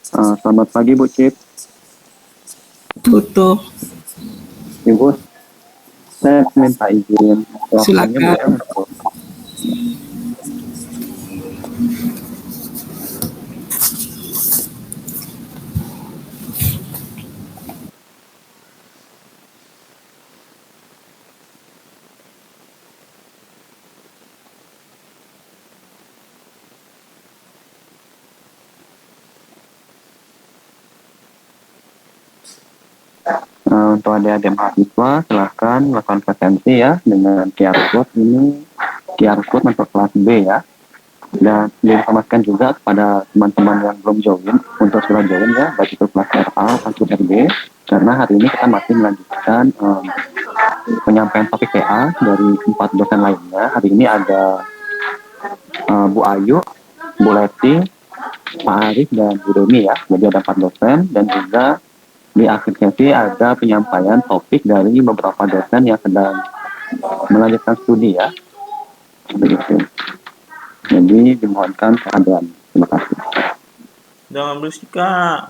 Selamat pagi Bu Cip. Butuh. Ibu, saya minta izin waktunya Silakan. boleh untuk untuk adik-adik mahasiswa silahkan melakukan presensi ya dengan QR code ini, QR code untuk kelas B ya. Dan diinformasikan juga kepada teman-teman yang belum join untuk segera join ya, baik itu kelas RA maupun RB, karena hari ini kita masih melanjutkan penyampaian topik PA dari 4 dosen lainnya. Hari ini ada Bu Ayu, Bu Leti, Pak Arif, dan Bu Demi ya. Jadi ada 4 dosen, dan juga di akhir sesi ada penyampaian topik dari beberapa dosen yang sedang melanjutkan studi ya. Begitu. Jadi dimohonkan kehadiran. Terima kasih. Jangan berisik, Kak.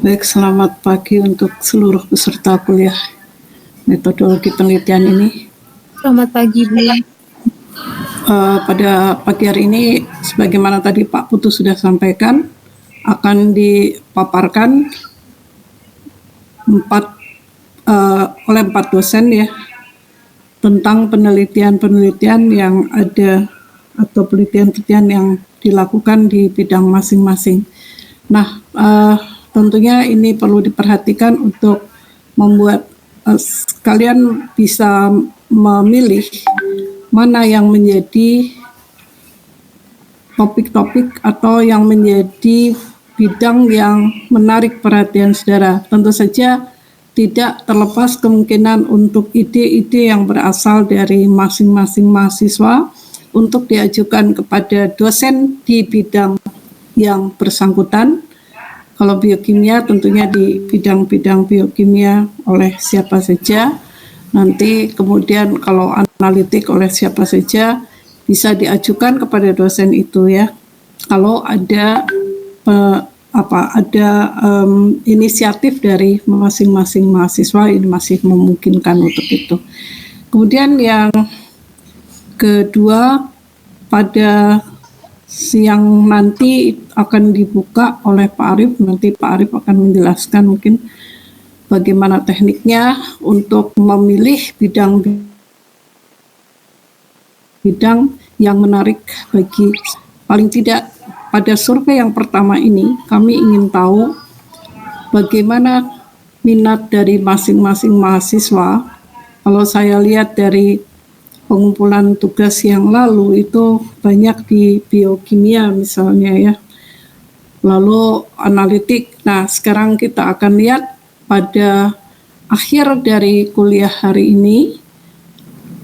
Baik, selamat pagi untuk seluruh peserta kuliah metodologi penelitian ini. Selamat pagi, Bu. Pada pagi hari ini, sebagaimana tadi Pak Putu sudah sampaikan, akan dipaparkan oleh 4 dosen ya, tentang penelitian-penelitian yang ada atau penelitian-penelitian yang dilakukan di bidang masing-masing. Nah, tentunya ini perlu diperhatikan untuk membuat kalian bisa memilih mana yang menjadi topik-topik atau yang menjadi bidang yang menarik perhatian saudara. Tentu saja tidak terlepas kemungkinan untuk ide-ide yang berasal dari masing-masing mahasiswa untuk diajukan kepada dosen di bidang yang bersangkutan. Kalau biokimia tentunya di bidang-bidang biokimia oleh siapa saja. Nanti kemudian kalau analitik oleh siapa saja bisa diajukan kepada dosen itu ya. Kalau ada inisiatif dari masing-masing mahasiswa ini masih memungkinkan untuk itu. Kemudian yang kedua, pada siang nanti akan dibuka oleh Pak Arief. Nanti Pak Arief akan menjelaskan mungkin bagaimana tekniknya untuk memilih bidang yang menarik bagi, paling tidak pada survei yang pertama ini kami ingin tahu bagaimana minat dari masing-masing mahasiswa. Kalau saya lihat dari pengumpulan tugas yang lalu itu banyak di biokimia misalnya ya, lalu analitik. Nah, sekarang kita akan lihat pada akhir dari kuliah hari ini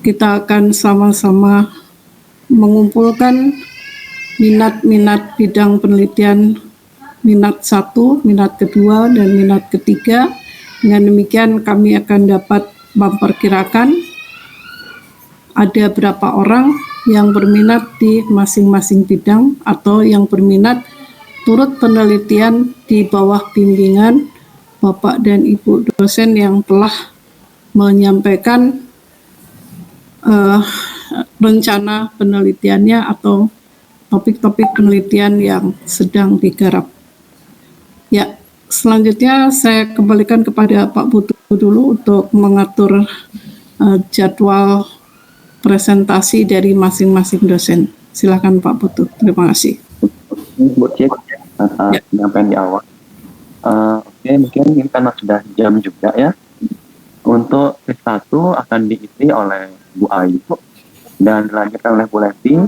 kita akan sama-sama mengumpulkan minat-minat bidang penelitian, minat 1, minat kedua, dan minat ketiga. Dengan demikian kami akan dapat memperkirakan ada berapa orang yang berminat di masing-masing bidang atau yang berminat turut penelitian di bawah bimbingan Bapak dan Ibu dosen yang telah menyampaikan rencana penelitiannya atau topik-topik penelitian yang sedang digarap. Ya, selanjutnya saya kembalikan kepada Pak Putu dulu untuk mengatur jadwal presentasi dari masing-masing dosen. Silakan Pak Putu. Terima kasih. Bu Cik, penyampaian di awal. Oke, mungkin ini karena sudah jam juga ya. Untuk sesi 1 akan diisi oleh Bu Ayu dan dilanjutkan oleh Bu Leti.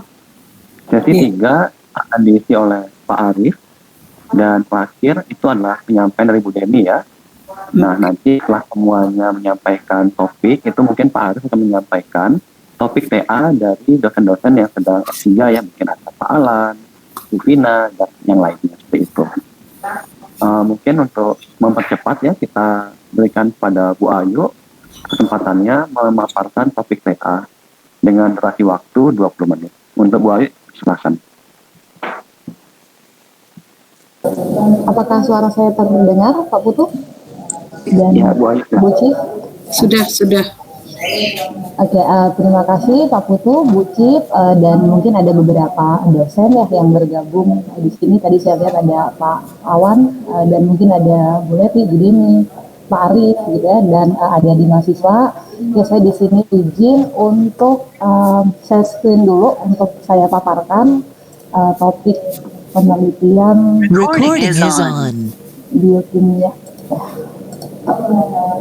Sesi 3 akan diisi oleh Pak Arief dan terakhir itu adalah penyampaian dari Bu Deni ya. Nah, nanti setelah semuanya menyampaikan topik, itu mungkin Pak Arief akan menyampaikan topik TA dari dosen-dosen yang sedang S3 ya, mungkin ada Pak Alan, Bu Vina, dan yang lainnya seperti itu. Mungkin untuk mempercepat ya, kita berikan pada Bu Ayu kesempatannya memaparkan topik TA dengan durasi waktu 20 menit. Untuk Bu Ayu, silakan. Apakah suara saya terdengar, Pak Putu? Dan Ya, Bu Ayu. Bu Cip? Sudah. Oke, terima kasih Pak Putu, Bu Cip, dan mungkin ada beberapa dosen ya yang bergabung di sini. Tadi saya lihat ada Pak Awan, dan mungkin ada Bu Leti, Bu Dini, Pak Arief gitu ya, dan ada di mahasiswa. Ya, saya di sini izin untuk share screen dulu untuk saya paparkan topik penelitian Recording is on. biokimia.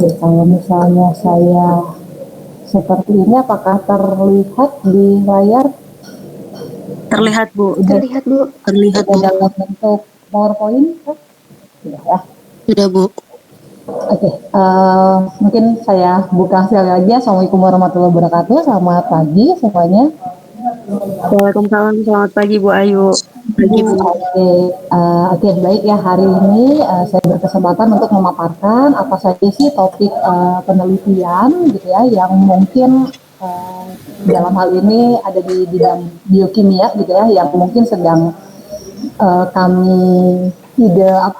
Ya, kalau misalnya saya seperti ini, apakah terlihat di layar? Terlihat Bu. Terlihat dalam bentuk PowerPoint? Sudah ya. Sudah Bu. Oke, mungkin saya buka sekali lagi. Assalamualaikum warahmatullahi wabarakatuh. Selamat pagi semuanya. Waalaikumsalam. Selamat pagi Bu Ayu. Pagi Bu. Oke, baik ya, hari ini saya berkesempatan untuk memaparkan apa saja sih topik penelitian gitu ya yang mungkin dalam hal ini ada di bidang biokimia gitu ya, yang mungkin sedang kami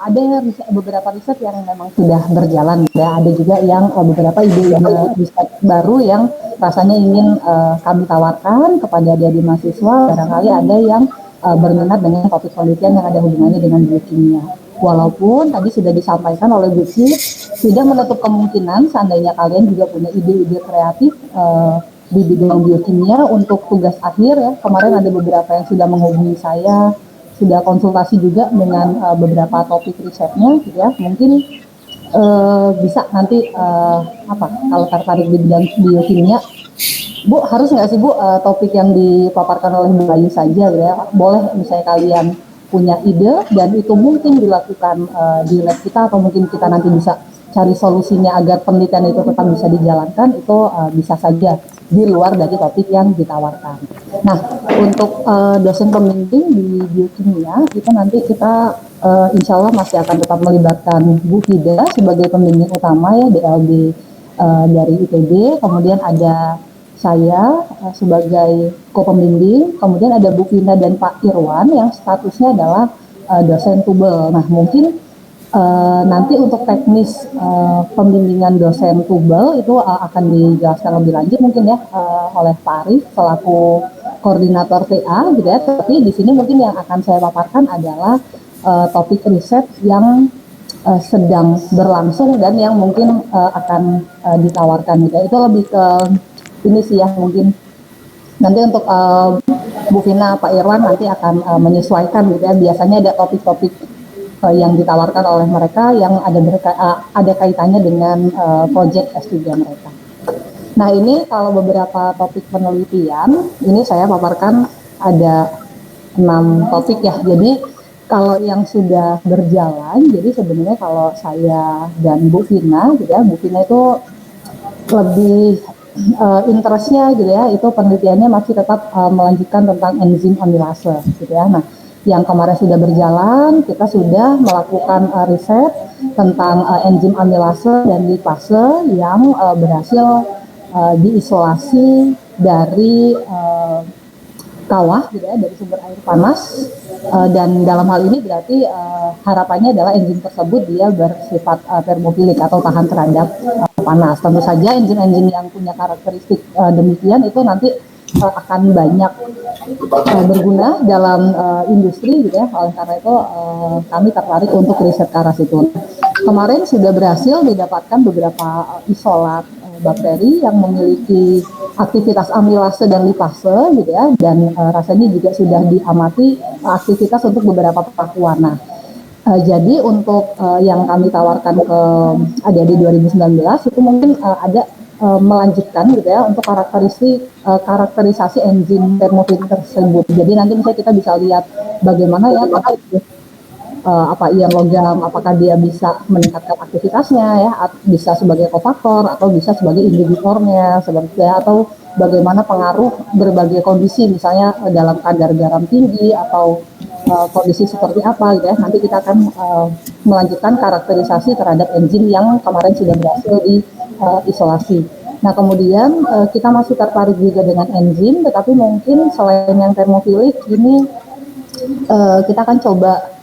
ada beberapa riset yang memang sudah berjalan ya, ada juga yang beberapa ide riset baru yang rasanya ingin kami tawarkan kepada adik-adik mahasiswa. Barangkali ada yang berminat dengan topik penelitian yang ada hubungannya dengan biokimia. Walaupun tadi sudah disampaikan oleh Bu Ci, tidak menutup kemungkinan seandainya kalian juga punya ide-ide kreatif di bidang biokimia untuk tugas akhir ya. Kemarin ada beberapa yang sudah menghubungi saya, sudah konsultasi juga dengan beberapa topik risetnya, gitu ya. Mungkin bisa nanti kalau tertarik di bidang biokimia, Bu, harus nggak sih Bu topik yang dipaparkan oleh Bu Ayu saja ya? Boleh misalnya kalian punya ide dan itu mungkin dilakukan di lab kita atau mungkin kita nanti bisa cari solusinya agar penelitian itu tetap bisa dijalankan, itu bisa saja di luar dari topik yang ditawarkan. Nah, untuk dosen pembimbing di biokimia itu nanti kita insya Allah masih akan tetap melibatkan Bu Fida sebagai pembimbing utama ya, DLB dari ITB, kemudian ada saya sebagai co-pembimbing, kemudian ada Bu Vina dan Pak Irwan yang statusnya adalah dosen tubel. Nah, mungkin nanti untuk teknis pembimbingan dosen tubel itu akan dijelaskan lebih lanjut mungkin ya oleh Pak Arif selaku koordinator TA gitu ya. Tapi di sini mungkin yang akan saya paparkan adalah topik riset yang sedang berlangsung dan yang mungkin akan ditawarkan gitu ya. Itu lebih ke ini sih ya, mungkin nanti untuk Bu Vina, Pak Irwan nanti akan menyesuaikan gitu ya. Biasanya ada topik-topik yang ditawarkan oleh mereka yang ada kaitannya dengan proyek S3 mereka. Nah, ini kalau beberapa topik penelitian, ini saya paparkan ada 6 topik ya. Jadi kalau yang sudah berjalan, jadi sebenarnya kalau saya dan Bu Vina gitu ya, Bu Vina itu lebih interestnya gitu ya, itu penelitiannya masih tetap melanjutkan tentang enzim amilase gitu ya. Nah, yang kemarin sudah berjalan, kita sudah melakukan riset tentang enzim amilase dan lipase yang berhasil diisolasi dari kawah gitu ya, dari sumber air panas, dan dalam hal ini berarti harapannya adalah enzim tersebut dia bersifat termofilik atau tahan terhadap panas. Tentu saja enzim-enzim yang punya karakteristik demikian itu nanti akan banyak berguna dalam industri gitu ya. Oleh karena itu kami tertarik untuk riset ke arah situ. Kemarin sudah berhasil didapatkan beberapa isolat bakteri yang memiliki aktivitas amilase dan lipase gitu ya, dan rasanya juga sudah diamati aktivitas untuk beberapa perpakuan. Nah, jadi untuk yang kami tawarkan ke adik-adik 2019 itu mungkin ada melanjutkan gitu ya untuk karakterisasi enzim termofilik tersebut. Jadi nanti misalnya kita bisa lihat bagaimana ya apa ion logam, apakah dia bisa meningkatkan aktivitasnya ya, bisa sebagai kofaktor atau bisa sebagai inhibitornya seperti ya, atau bagaimana pengaruh berbagai kondisi misalnya dalam kadar garam tinggi atau kondisi seperti apa gitu ya. Nanti kita akan melanjutkan karakterisasi terhadap enzim yang kemarin sudah berhasil diisolasi. Nah, kemudian kita masih tertarik juga dengan enzim, tetapi mungkin selain yang termofilik ini kita akan coba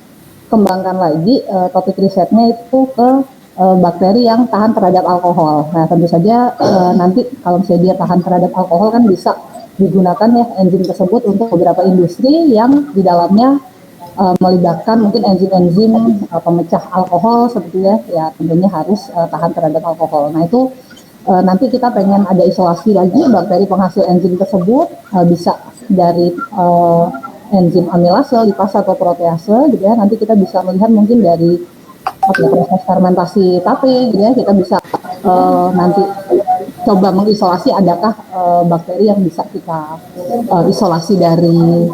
kembangkan lagi topik risetnya itu ke bakteri yang tahan terhadap alkohol. Nah, tentu saja nanti kalau misalnya dia tahan terhadap alkohol kan bisa digunakan ya enzim tersebut untuk beberapa industri yang di dalamnya melibatkan mungkin enzim-enzim pemecah alkohol seperti ya tentunya harus tahan terhadap alkohol. Nah, itu nanti kita pengen ada isolasi lagi bakteri penghasil enzim tersebut, bisa dari enzim amilase, lipase atau protease gitu ya. Nanti kita bisa melihat mungkin dari proses fermentasi tape gitu ya, kita bisa nanti coba mengisolasi adakah bakteri yang bisa kita isolasi dari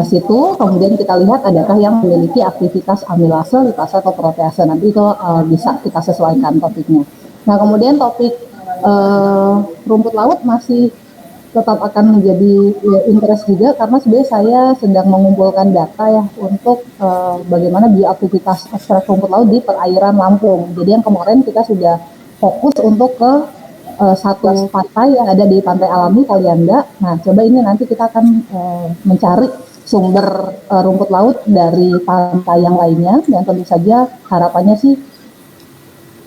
situ, kemudian kita lihat adakah yang memiliki aktivitas amilase, lipase atau protease. Nanti itu bisa kita sesuaikan topiknya. Nah, kemudian topik rumput laut masih tetap akan menjadi interest juga karena sebenarnya saya sedang mengumpulkan data ya untuk bagaimana bioaktivitas ekstrak rumput laut di perairan Lampung. Jadi yang kemarin kita sudah fokus untuk ke satu pantai yang ada di Pantai Alami Kalianda. Nah, coba ini nanti kita akan mencari sumber rumput laut dari pantai yang lainnya, dan tentu saja harapannya sih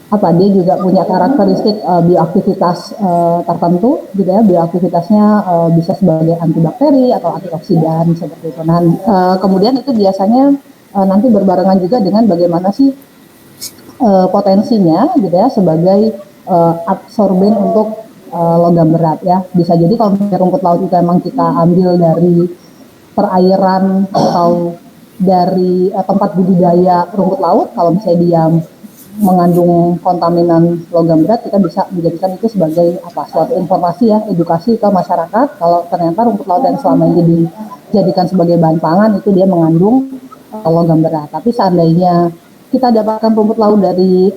dia juga punya karakteristik bioaktivitas tertentu gitu ya. Bioaktivitasnya bisa sebagai antibakteri atau antioksidan seperti itu. Nah, kemudian itu biasanya nanti berbarengan juga dengan bagaimana sih potensinya gitu ya sebagai absorben untuk logam berat ya. Bisa jadi kalau rumput laut itu emang kita ambil dari perairan atau dari tempat budidaya rumput laut, kalau misalnya dia mengandung kontaminan logam berat, kita bisa menjadikan itu sebagai suatu informasi ya, edukasi ke masyarakat kalau ternyata rumput laut yang selama ini dijadikan sebagai bahan pangan itu dia mengandung logam berat. Tapi seandainya kita dapatkan rumput laut dari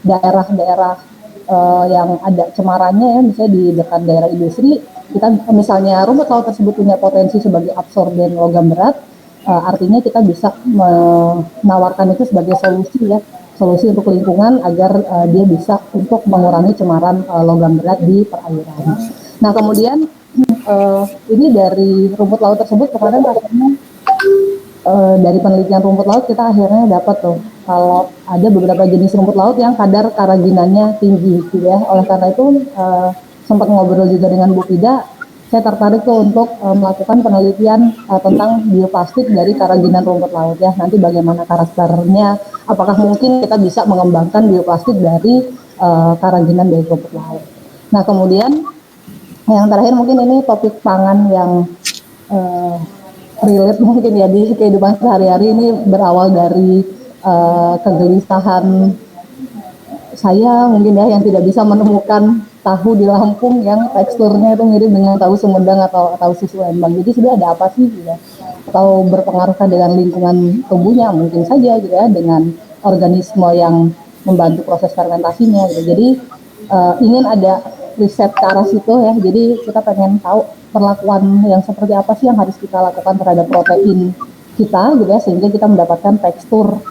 daerah-daerah yang ada cemarannya ya, misalnya di dekat daerah industri, kita misalnya rumput laut tersebut punya potensi sebagai absorben logam berat, artinya kita bisa menawarkan itu sebagai solusi untuk lingkungan agar dia bisa untuk mengurangi cemaran logam berat di perairan. Nah kemudian ini dari rumput laut tersebut kemarin katanya dari penelitian rumput laut kita akhirnya dapat tuh kalau ada beberapa jenis rumput laut yang kadar karaginannya tinggi gitu ya. Oleh karena itu sempat ngobrol juga dengan Bu Fida, saya tertarik tuh untuk melakukan penelitian tentang bioplastik dari karaginan rumput laut ya. Nanti bagaimana karakternya, apakah mungkin kita bisa mengembangkan bioplastik dari karaginan dari rumput laut. Nah kemudian yang terakhir mungkin ini topik pangan yang relate mungkin ya di kehidupan sehari-hari. Ini berawal dari kegelisahan saya mungkin ya yang tidak bisa menemukan tahu di Lampung yang teksturnya itu mirip dengan tahu Sumedang atau tahu susu Lembang. Jadi sebenarnya ada apa sih gitu ya? Atau berpengaruhkah dengan lingkungan tumbuhnya? Mungkin saja gitu ya, dengan organisme yang membantu proses fermentasinya gitu. Jadi ingin ada riset ke arah situ ya. Jadi kita pengen tahu perlakuan yang seperti apa sih yang harus kita lakukan terhadap protein kita gitu ya, sehingga kita mendapatkan tekstur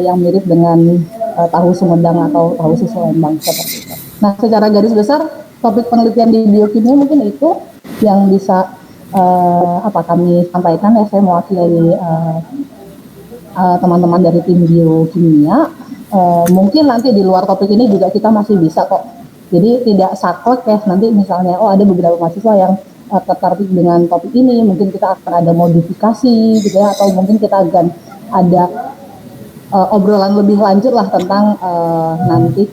yang mirip dengan tahu Sumedang atau tahu susu Lembang seperti itu. Nah, secara garis besar topik penelitian di biokimia mungkin itu yang bisa kami sampaikan ya. Saya mewakili teman-teman dari tim biokimia. Mungkin nanti di luar topik ini juga kita masih bisa kok. Jadi tidak saklek ya nanti misalnya ada beberapa mahasiswa yang tertarik dengan topik ini, mungkin kita akan ada modifikasi gitu ya, atau mungkin kita akan ada obrolan lebih lanjut lah tentang nanti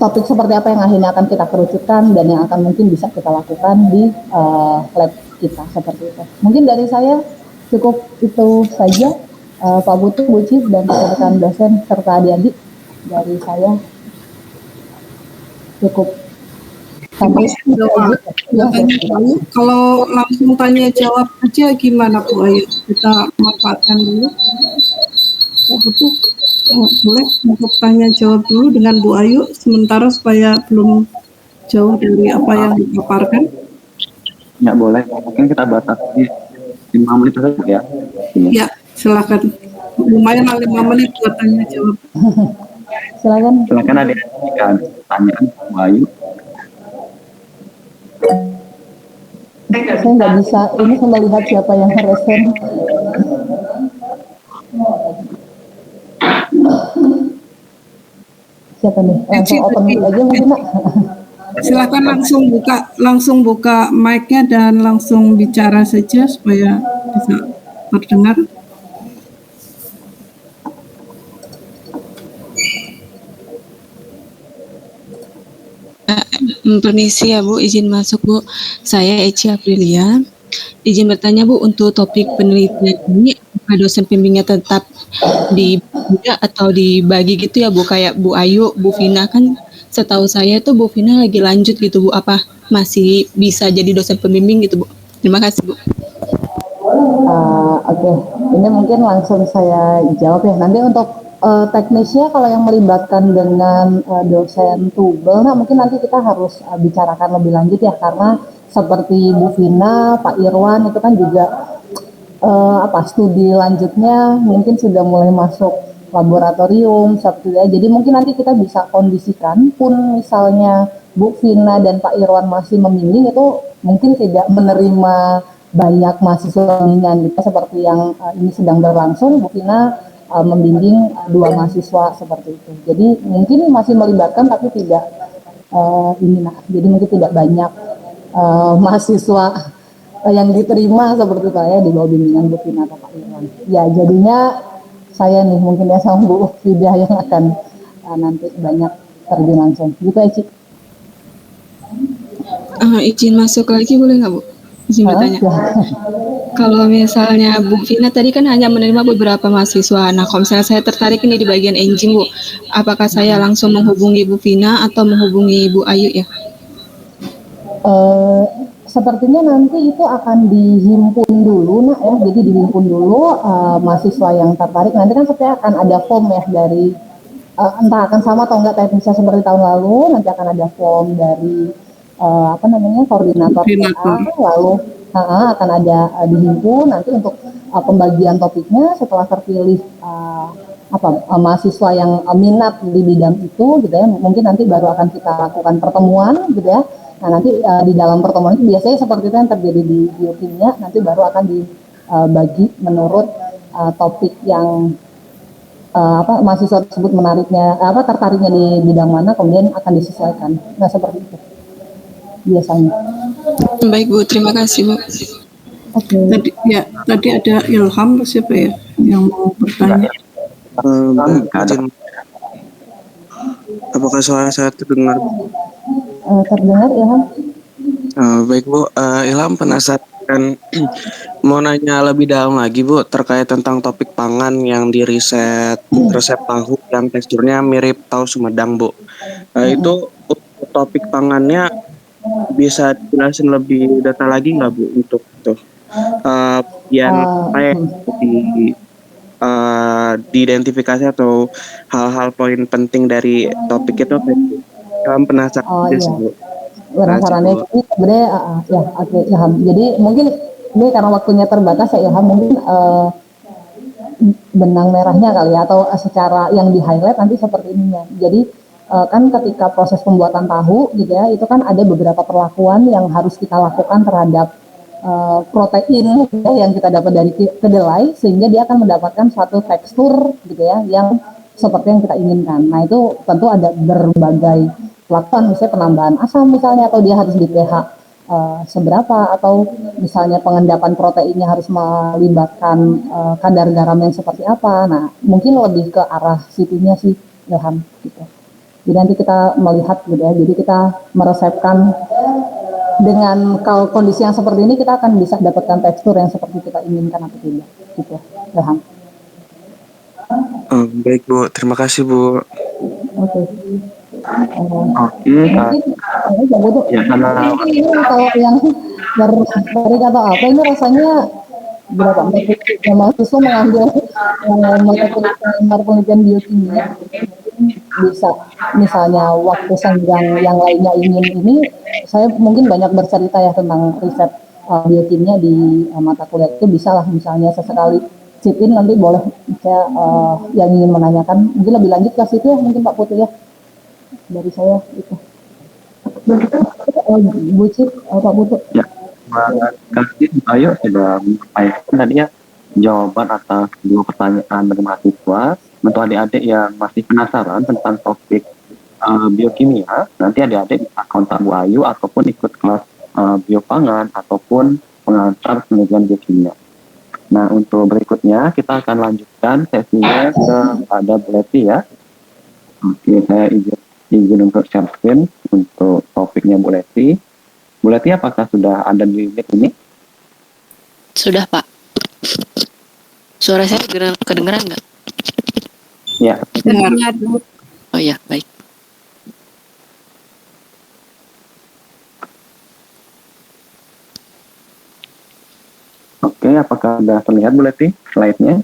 topik seperti apa yang akhirnya akan kita kerucutkan dan yang akan mungkin bisa kita lakukan di lab kita seperti itu. Mungkin dari saya cukup itu saja, Pak Putu, Bu Cif, dan rekan dosen serta adik-adik dari saya cukup sampai ya, kalau langsung tanya jawab aja gimana Bu Ayu? Kita manfaatkan dulu. Pak Putu boleh untuk tanya jawab dulu dengan Bu Ayu sementara supaya belum jauh dari apa yang dipaparkan. Ya boleh, mungkin kita batasi 5 menit saja ya. Ya, silakan. Lumayan 5 menit buat tanya jawab. Silakan ada jika ada pertanyaan Bu Ayu. Saya nggak bisa, ini saya melihat siapa yang merespon. Siapa nih? Langsung open mic aja mungkin, Nak. Silakan langsung buka mic-nya dan langsung bicara saja supaya bisa terdengar. Permisi ya Bu, izin masuk Bu. Saya Eci Aprilia. Izin bertanya Bu, untuk topik penelitian ini apakah dosen pembimbingnya tetap dibagi atau dibagi gitu ya Bu, kayak Bu Ayu, Bu Vina? Kan setahu saya tuh Bu Vina lagi lanjut gitu Bu, apa masih bisa jadi dosen pembimbing gitu Bu? Terima kasih Bu. Oke, ini mungkin langsung saya jawab ya. Nanti untuk teknisnya kalau yang melibatkan dengan dosen tubel, nah mungkin nanti kita harus bicarakan lebih lanjut ya, karena seperti Bu Vina, Pak Irwan itu kan juga studi lanjutnya mungkin sudah mulai masuk laboratorium seperti ya. Jadi mungkin nanti kita bisa kondisikan pun misalnya Bu Vina dan Pak Irwan masih membimbing, itu mungkin tidak menerima banyak mahasiswa bimbingan gitu, seperti yang ini sedang berlangsung. Bu Vina membimbing dua mahasiswa seperti itu. Jadi mungkin masih melibatkan tapi tidak jadi mungkin tidak banyak mahasiswa yang diterima seperti saya di bawah bimbingan Bu Vina atau Pak Irwan. Ya jadinya saya nih mungkin ya sama Bu Fida yang akan nanti banyak terjun langsung. Gitu Eci. Izin masuk lagi boleh nggak Bu? Izin bertanya. Kalau misalnya Bu Vina tadi kan hanya menerima beberapa mahasiswa. Nah, kalau misalnya saya tertarik ini di bagian engine Bu, apakah saya langsung menghubungi Bu Vina atau menghubungi Bu Ayu ya? Sepertinya nanti itu akan dihimpun dulu, nak ya. Jadi dihimpun dulu mahasiswa yang tertarik. Nanti kan sepertinya akan ada form ya dari entah akan sama atau enggak teknisnya seperti tahun lalu. Nanti akan ada form dari koordinator. Lalu akan ada dihimpun nanti untuk pembagian topiknya setelah terpilih mahasiswa yang minat di bidang itu gitu ya. Mungkin nanti baru akan kita lakukan pertemuan gitu ya. Nah nanti di dalam pertemuan itu biasanya seperti itu yang terjadi di biokimia, nanti baru akan dibagi menurut topik yang mahasiswa tersebut tertariknya di bidang mana, kemudian akan disesuaikan. Nah seperti itu biasanya. Baik Bu, terima kasih Bu. Oke. Tadi ada Ilham siapa ya yang mau bertanya? Apakah suara saya terdengar? Terdengar Ilham? Baik Bu, Ilham penasaran mau nanya lebih dalam lagi Bu terkait tentang topik pangan yang di resep tahu yang teksturnya mirip tahu Sumedang Bu. Itu topik pangannya bisa dijelasin lebih detail lagi nggak Bu untuk itu? Diidentifikasi atau hal-hal poin penting dari topik itu Ilham penasaran sih Bu. Penasarannya ini sebenarnya Ilham. Jadi mungkin ini karena waktunya terbatas ya Ilham, mungkin benang merahnya kali ya, atau secara yang di highlight nanti seperti ininya. Jadi kan ketika proses pembuatan tahu gitu ya, itu kan ada beberapa perlakuan yang harus kita lakukan terhadap protein gitu ya, yang kita dapat dari kedelai sehingga dia akan mendapatkan suatu tekstur gitu ya yang seperti yang kita inginkan. Nah itu tentu ada berbagai perlakuan, misalnya penambahan asam misalnya, atau dia harus di pH seberapa, atau misalnya pengendapan proteinnya harus melibatkan kadar garam yang seperti apa. Nah mungkin lebih ke arah situnya sih Ilham gitu. Jadi nanti kita melihat gitu ya, jadi kita meresepkan dengan kondisi yang seperti ini kita akan bisa dapatkan tekstur yang seperti kita inginkan atau tidak gitu Ilham. Baik Bu, terima kasih Bu. Oke. Karena ini kalau yang dari kata apa ini rasanya berapa mahasiswa mengambil penelitian biokimia, bisa misalnya waktu senggang yang lainnya ingin ini, saya mungkin banyak bercerita ya tentang riset biokimia di mata kuliah itu, bisa lah misalnya sesekali chip in, nanti boleh saya yang ingin menanyakan mungkin lebih lanjut ke situ ya, mungkin Pak Putu ya dari saya itu. Bu Cip, Pak Putu. Ya, Ayo sudah menyampaikan tadi ya jawaban atas dua pertanyaan dari mahasiswa. Untuk adik-adik yang masih penasaran tentang topik biokimia, nanti adik-adik bisa kontak Bu Ayu ataupun ikut kelas biopangan ataupun pengantar penelitian biokimia. Nah, untuk berikutnya kita akan lanjutkan sesinya kepada Bu Leti ya. Oke, saya izin untuk share screen untuk topiknya Bu Leti. Bu Leti, apakah sudah ada di unit ini? Sudah Pak. Suara saya kedengeran nggak? Ya. Dengar. Oh ya, baik. Oke, apakah sudah terlihat Bu Leti slide-nya?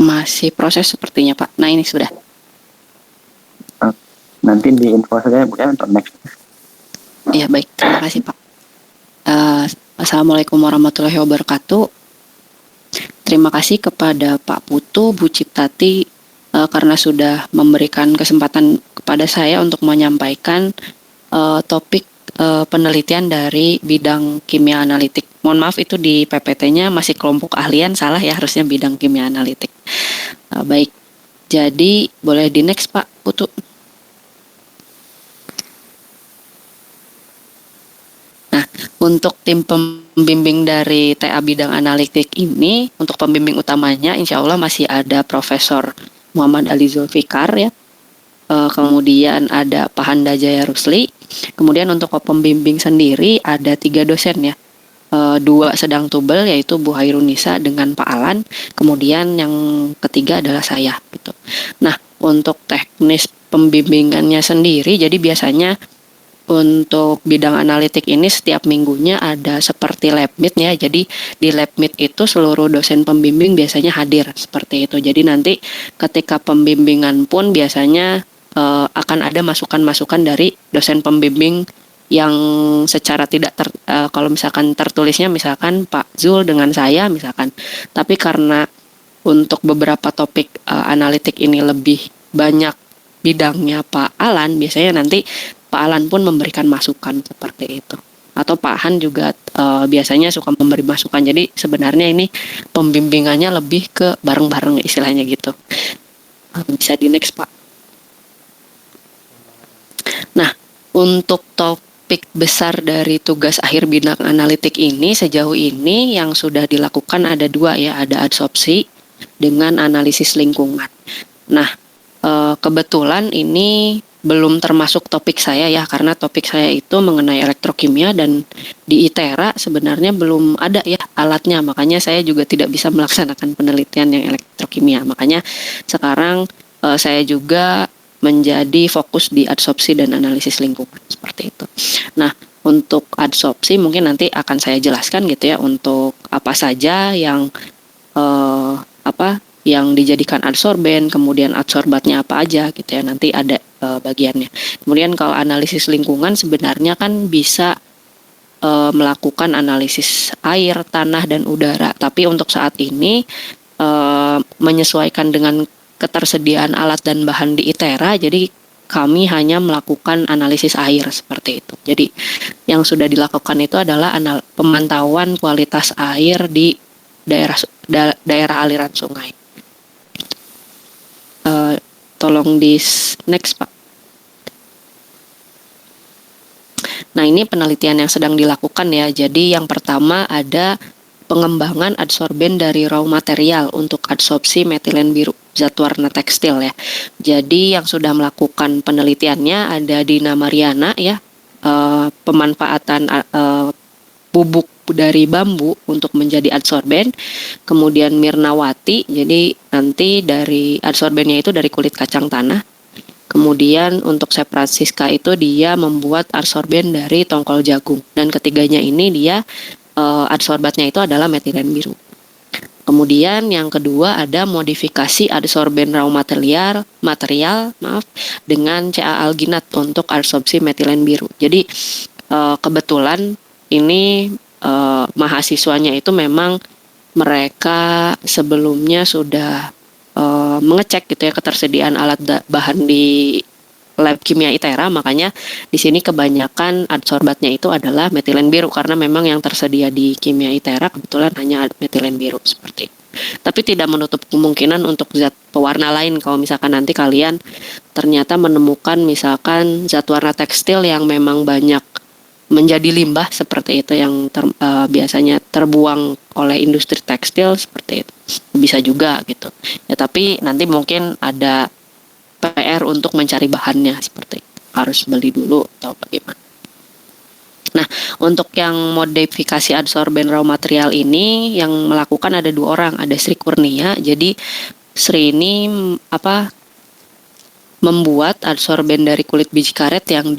Masih proses sepertinya Pak. Nah ini sudah. Nanti di info saja Bu ya untuk next. Iya baik, terima kasih Pak. Assalamualaikum warahmatullahi wabarakatuh. Terima kasih kepada Pak Putu, Bu Ciptati karena sudah memberikan kesempatan kepada saya untuk menyampaikan topik penelitian dari bidang kimia analitik. Mohon maaf itu di PPT-nya masih kelompok ahlian, salah ya, harusnya bidang kimia analitik. Baik, jadi boleh di next Pak Putu. Nah, untuk tim pembimbing dari TA bidang analitik ini, untuk pembimbing utamanya insya Allah masih ada Profesor Muhammad Ali Zulfikar ya. Kemudian ada Pak Handa Jaya Rusli. Kemudian untuk pembimbing sendiri ada 3 dosen ya. 2 sedang tubel yaitu Bu Hairunisa dengan Pak Alan. Kemudian yang ketiga adalah saya gitu. Nah, untuk teknis pembimbingannya sendiri jadi biasanya untuk bidang analitik ini setiap minggunya ada seperti lab meet ya. Jadi di lab meet itu seluruh dosen pembimbing biasanya hadir seperti itu. Jadi nanti ketika pembimbingan pun biasanya akan ada masukan-masukan dari dosen pembimbing yang secara tidak kalau misalkan tertulisnya misalkan Pak Zul dengan saya misalkan. Tapi karena untuk beberapa topik analitik ini lebih banyak bidangnya Pak Alan, biasanya nanti Pak Alan pun memberikan masukan seperti itu. Atau Pak Han juga biasanya suka memberi masukan. Jadi sebenarnya ini pembimbingannya lebih ke bareng-bareng istilahnya gitu. Bisa di next Pak. Nah, untuk topik besar dari tugas akhir bidang analitik ini sejauh ini yang sudah dilakukan ada 2 ya, ada adsorpsi dengan analisis lingkungan. Nah, kebetulan ini belum termasuk topik saya ya, karena topik saya itu mengenai elektrokimia dan di ITERA sebenarnya belum ada ya alatnya, makanya saya juga tidak bisa melaksanakan penelitian yang elektrokimia. Makanya sekarang saya juga menjadi fokus di adsorpsi dan analisis lingkungan seperti itu. Nah, untuk adsorpsi mungkin nanti akan saya jelaskan gitu ya, untuk apa saja yang yang dijadikan adsorben, kemudian adsorbatnya apa aja gitu ya, nanti ada bagiannya. Kemudian kalau analisis lingkungan sebenarnya kan bisa melakukan analisis air, tanah, dan udara. Tapi untuk saat ini menyesuaikan dengan ketersediaan alat dan bahan di ITERA, jadi kami hanya melakukan analisis air seperti itu. Jadi yang sudah dilakukan itu adalah pemantauan kualitas air di daerah aliran sungai. Tolong di next Pak. Nah, ini penelitian yang sedang dilakukan ya. Jadi yang pertama ada pengembangan adsorben dari raw material untuk adsorpsi metilen biru zat warna tekstil ya. Jadi yang sudah melakukan penelitiannya ada Dina Mariana ya, pemanfaatan bubuk dari bambu untuk menjadi adsorben. Kemudian Mirnawati, jadi nanti dari adsorbennya itu dari kulit kacang tanah. Kemudian untuk Chef Francisca itu dia membuat adsorben dari tongkol jagung. Dan ketiganya ini dia adsorbatnya itu adalah metilen biru. Kemudian yang kedua ada modifikasi adsorben raw material dengan CA alginat untuk adsorpsi metilen biru. Jadi kebetulan ini mahasiswanya itu memang mereka sebelumnya sudah mengecek gitu ya ketersediaan alat bahan di lab kimia ITERA, makanya di sini kebanyakan adsorbatnya itu adalah metilen biru karena memang yang tersedia di kimia ITERA kebetulan hanya metilen biru seperti itu. Tapi tidak menutup kemungkinan untuk zat pewarna lain kalau misalkan nanti kalian ternyata menemukan misalkan zat warna tekstil yang memang banyak menjadi limbah seperti itu yang biasanya terbuang oleh industri tekstil seperti itu. Bisa juga gitu. Ya tapi nanti mungkin ada PR untuk mencari bahannya seperti itu. Harus beli dulu atau bagaimana. Nah, untuk yang modifikasi adsorben raw material ini yang melakukan ada 2 orang, ada Sri Kurnia. Jadi Sri ini membuat adsorben dari kulit biji karet yang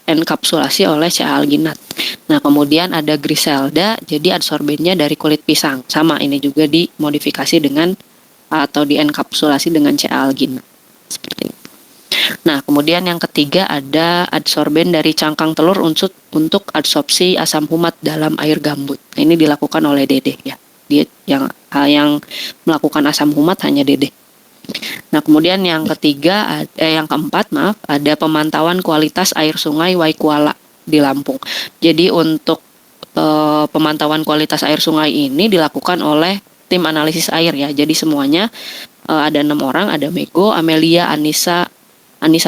enkapsulasi oleh CA alginat. Nah, kemudian ada Griselda, jadi adsorbennya dari kulit pisang. Sama, ini juga dimodifikasi dengan atau dienkapsulasi dengan CA alginat. Seperti itu. Nah, kemudian yang ketiga ada adsorben dari cangkang telur untuk adsorpsi asam humat dalam air gambut. Nah, ini dilakukan oleh Dede ya. Dia yang melakukan asam humat hanya Dede. Nah, kemudian yang keempat ada pemantauan kualitas air sungai Waikuala di Lampung. Jadi untuk pemantauan kualitas air sungai ini dilakukan oleh tim analisis air ya. Jadi semuanya ada 6 orang, ada Mego, Amelia, Anissa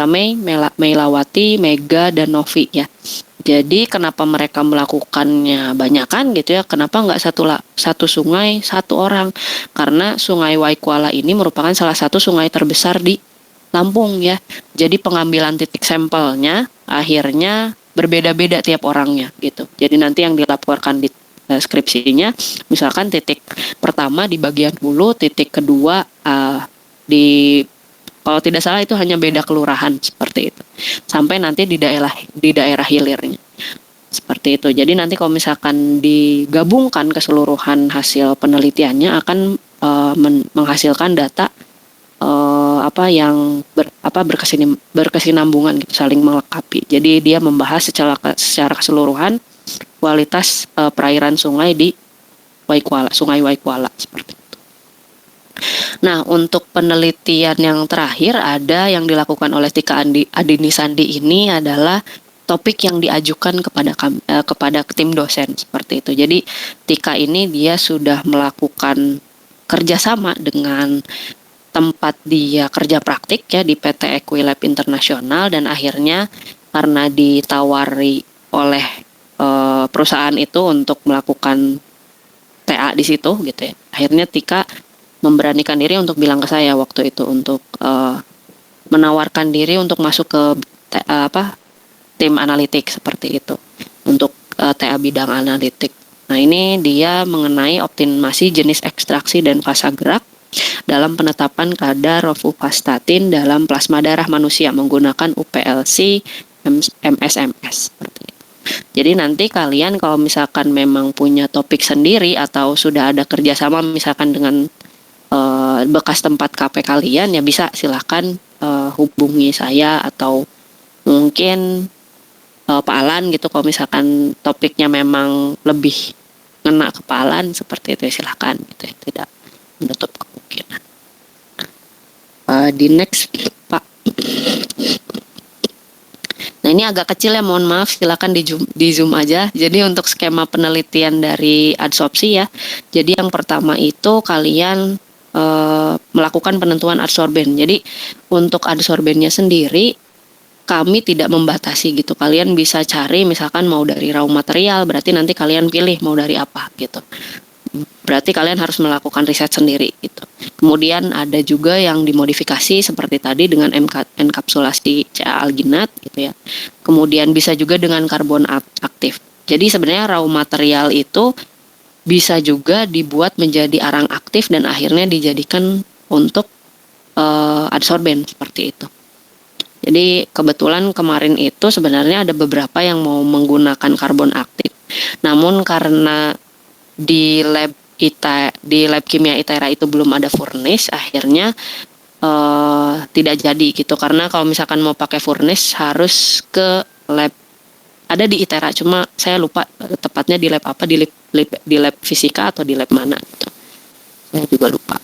Mei, Meilawati, Mega, dan Novi ya. Jadi kenapa mereka melakukannya banyakan gitu ya? Kenapa nggak satu sungai satu orang? Karena Sungai Waikuala ini merupakan salah satu sungai terbesar di Lampung ya. Jadi pengambilan titik sampelnya akhirnya berbeda-beda tiap orangnya gitu. Jadi nanti yang dilaporkan di skripsinya, misalkan titik pertama di bagian hulu, titik kedua di kalau tidak salah itu hanya beda kelurahan seperti itu. Sampai nanti di daerah hilirnya. Seperti itu. Jadi nanti kalau misalkan digabungkan keseluruhan hasil penelitiannya akan menghasilkan data yang berkesinambungan gitu, saling melengkapi. Jadi dia membahas secara keseluruhan kualitas perairan sungai di Waikuala, Sungai Waikuala seperti itu. Nah, untuk penelitian yang terakhir ada yang dilakukan oleh Tika Adini Sandi ini adalah topik yang diajukan kepada tim dosen seperti itu. Jadi Tika ini dia sudah melakukan kerjasama dengan tempat dia kerja praktik ya di PT Equilab Internasional, dan akhirnya karena ditawari oleh perusahaan itu untuk melakukan TA di situ gitu ya. Akhirnya Tika memberanikan diri untuk bilang ke saya waktu itu untuk menawarkan diri untuk masuk ke tim analitik seperti itu untuk TA bidang analitik. Nah, ini dia mengenai optimasi jenis ekstraksi dan fasa gerak dalam penetapan kadar rofuvastatin dalam plasma darah manusia menggunakan UPLC MSMS seperti itu. Jadi nanti kalian kalau misalkan memang punya topik sendiri atau sudah ada kerjasama misalkan dengan bekas tempat KP kalian ya bisa silahkan hubungi saya atau mungkin Pak Alan gitu. Kalau misalkan topiknya memang lebih ngena ke Pak Alan seperti itu ya silahkan gitu ya, tidak menutup kemungkinan. Di next Pak. Nah, ini agak kecil ya, mohon maaf, silakan di zoom aja. Jadi untuk skema penelitian dari adsorpsi ya. Jadi yang pertama itu kalian melakukan penentuan adsorben. Jadi untuk adsorbennya sendiri kami tidak membatasi gitu. Kalian bisa cari misalkan mau dari raw material, berarti nanti kalian pilih mau dari apa gitu. Berarti kalian harus melakukan riset sendiri gitu. Kemudian ada juga yang dimodifikasi seperti tadi dengan enkapsulasi CA alginat gitu ya. Kemudian bisa juga dengan karbon aktif. Jadi sebenarnya raw material itu bisa juga dibuat menjadi arang aktif dan akhirnya dijadikan untuk adsorben seperti itu. Jadi kebetulan kemarin itu sebenarnya ada beberapa yang mau menggunakan karbon aktif. Namun karena di lab kimia ITERA itu belum ada furnace, akhirnya tidak jadi gitu. Karena kalau misalkan mau pakai furnace harus ke lab ada di ITERA, cuma saya lupa tepatnya di lab apa, di lab fisika atau di lab mana gitu. Saya juga lupa.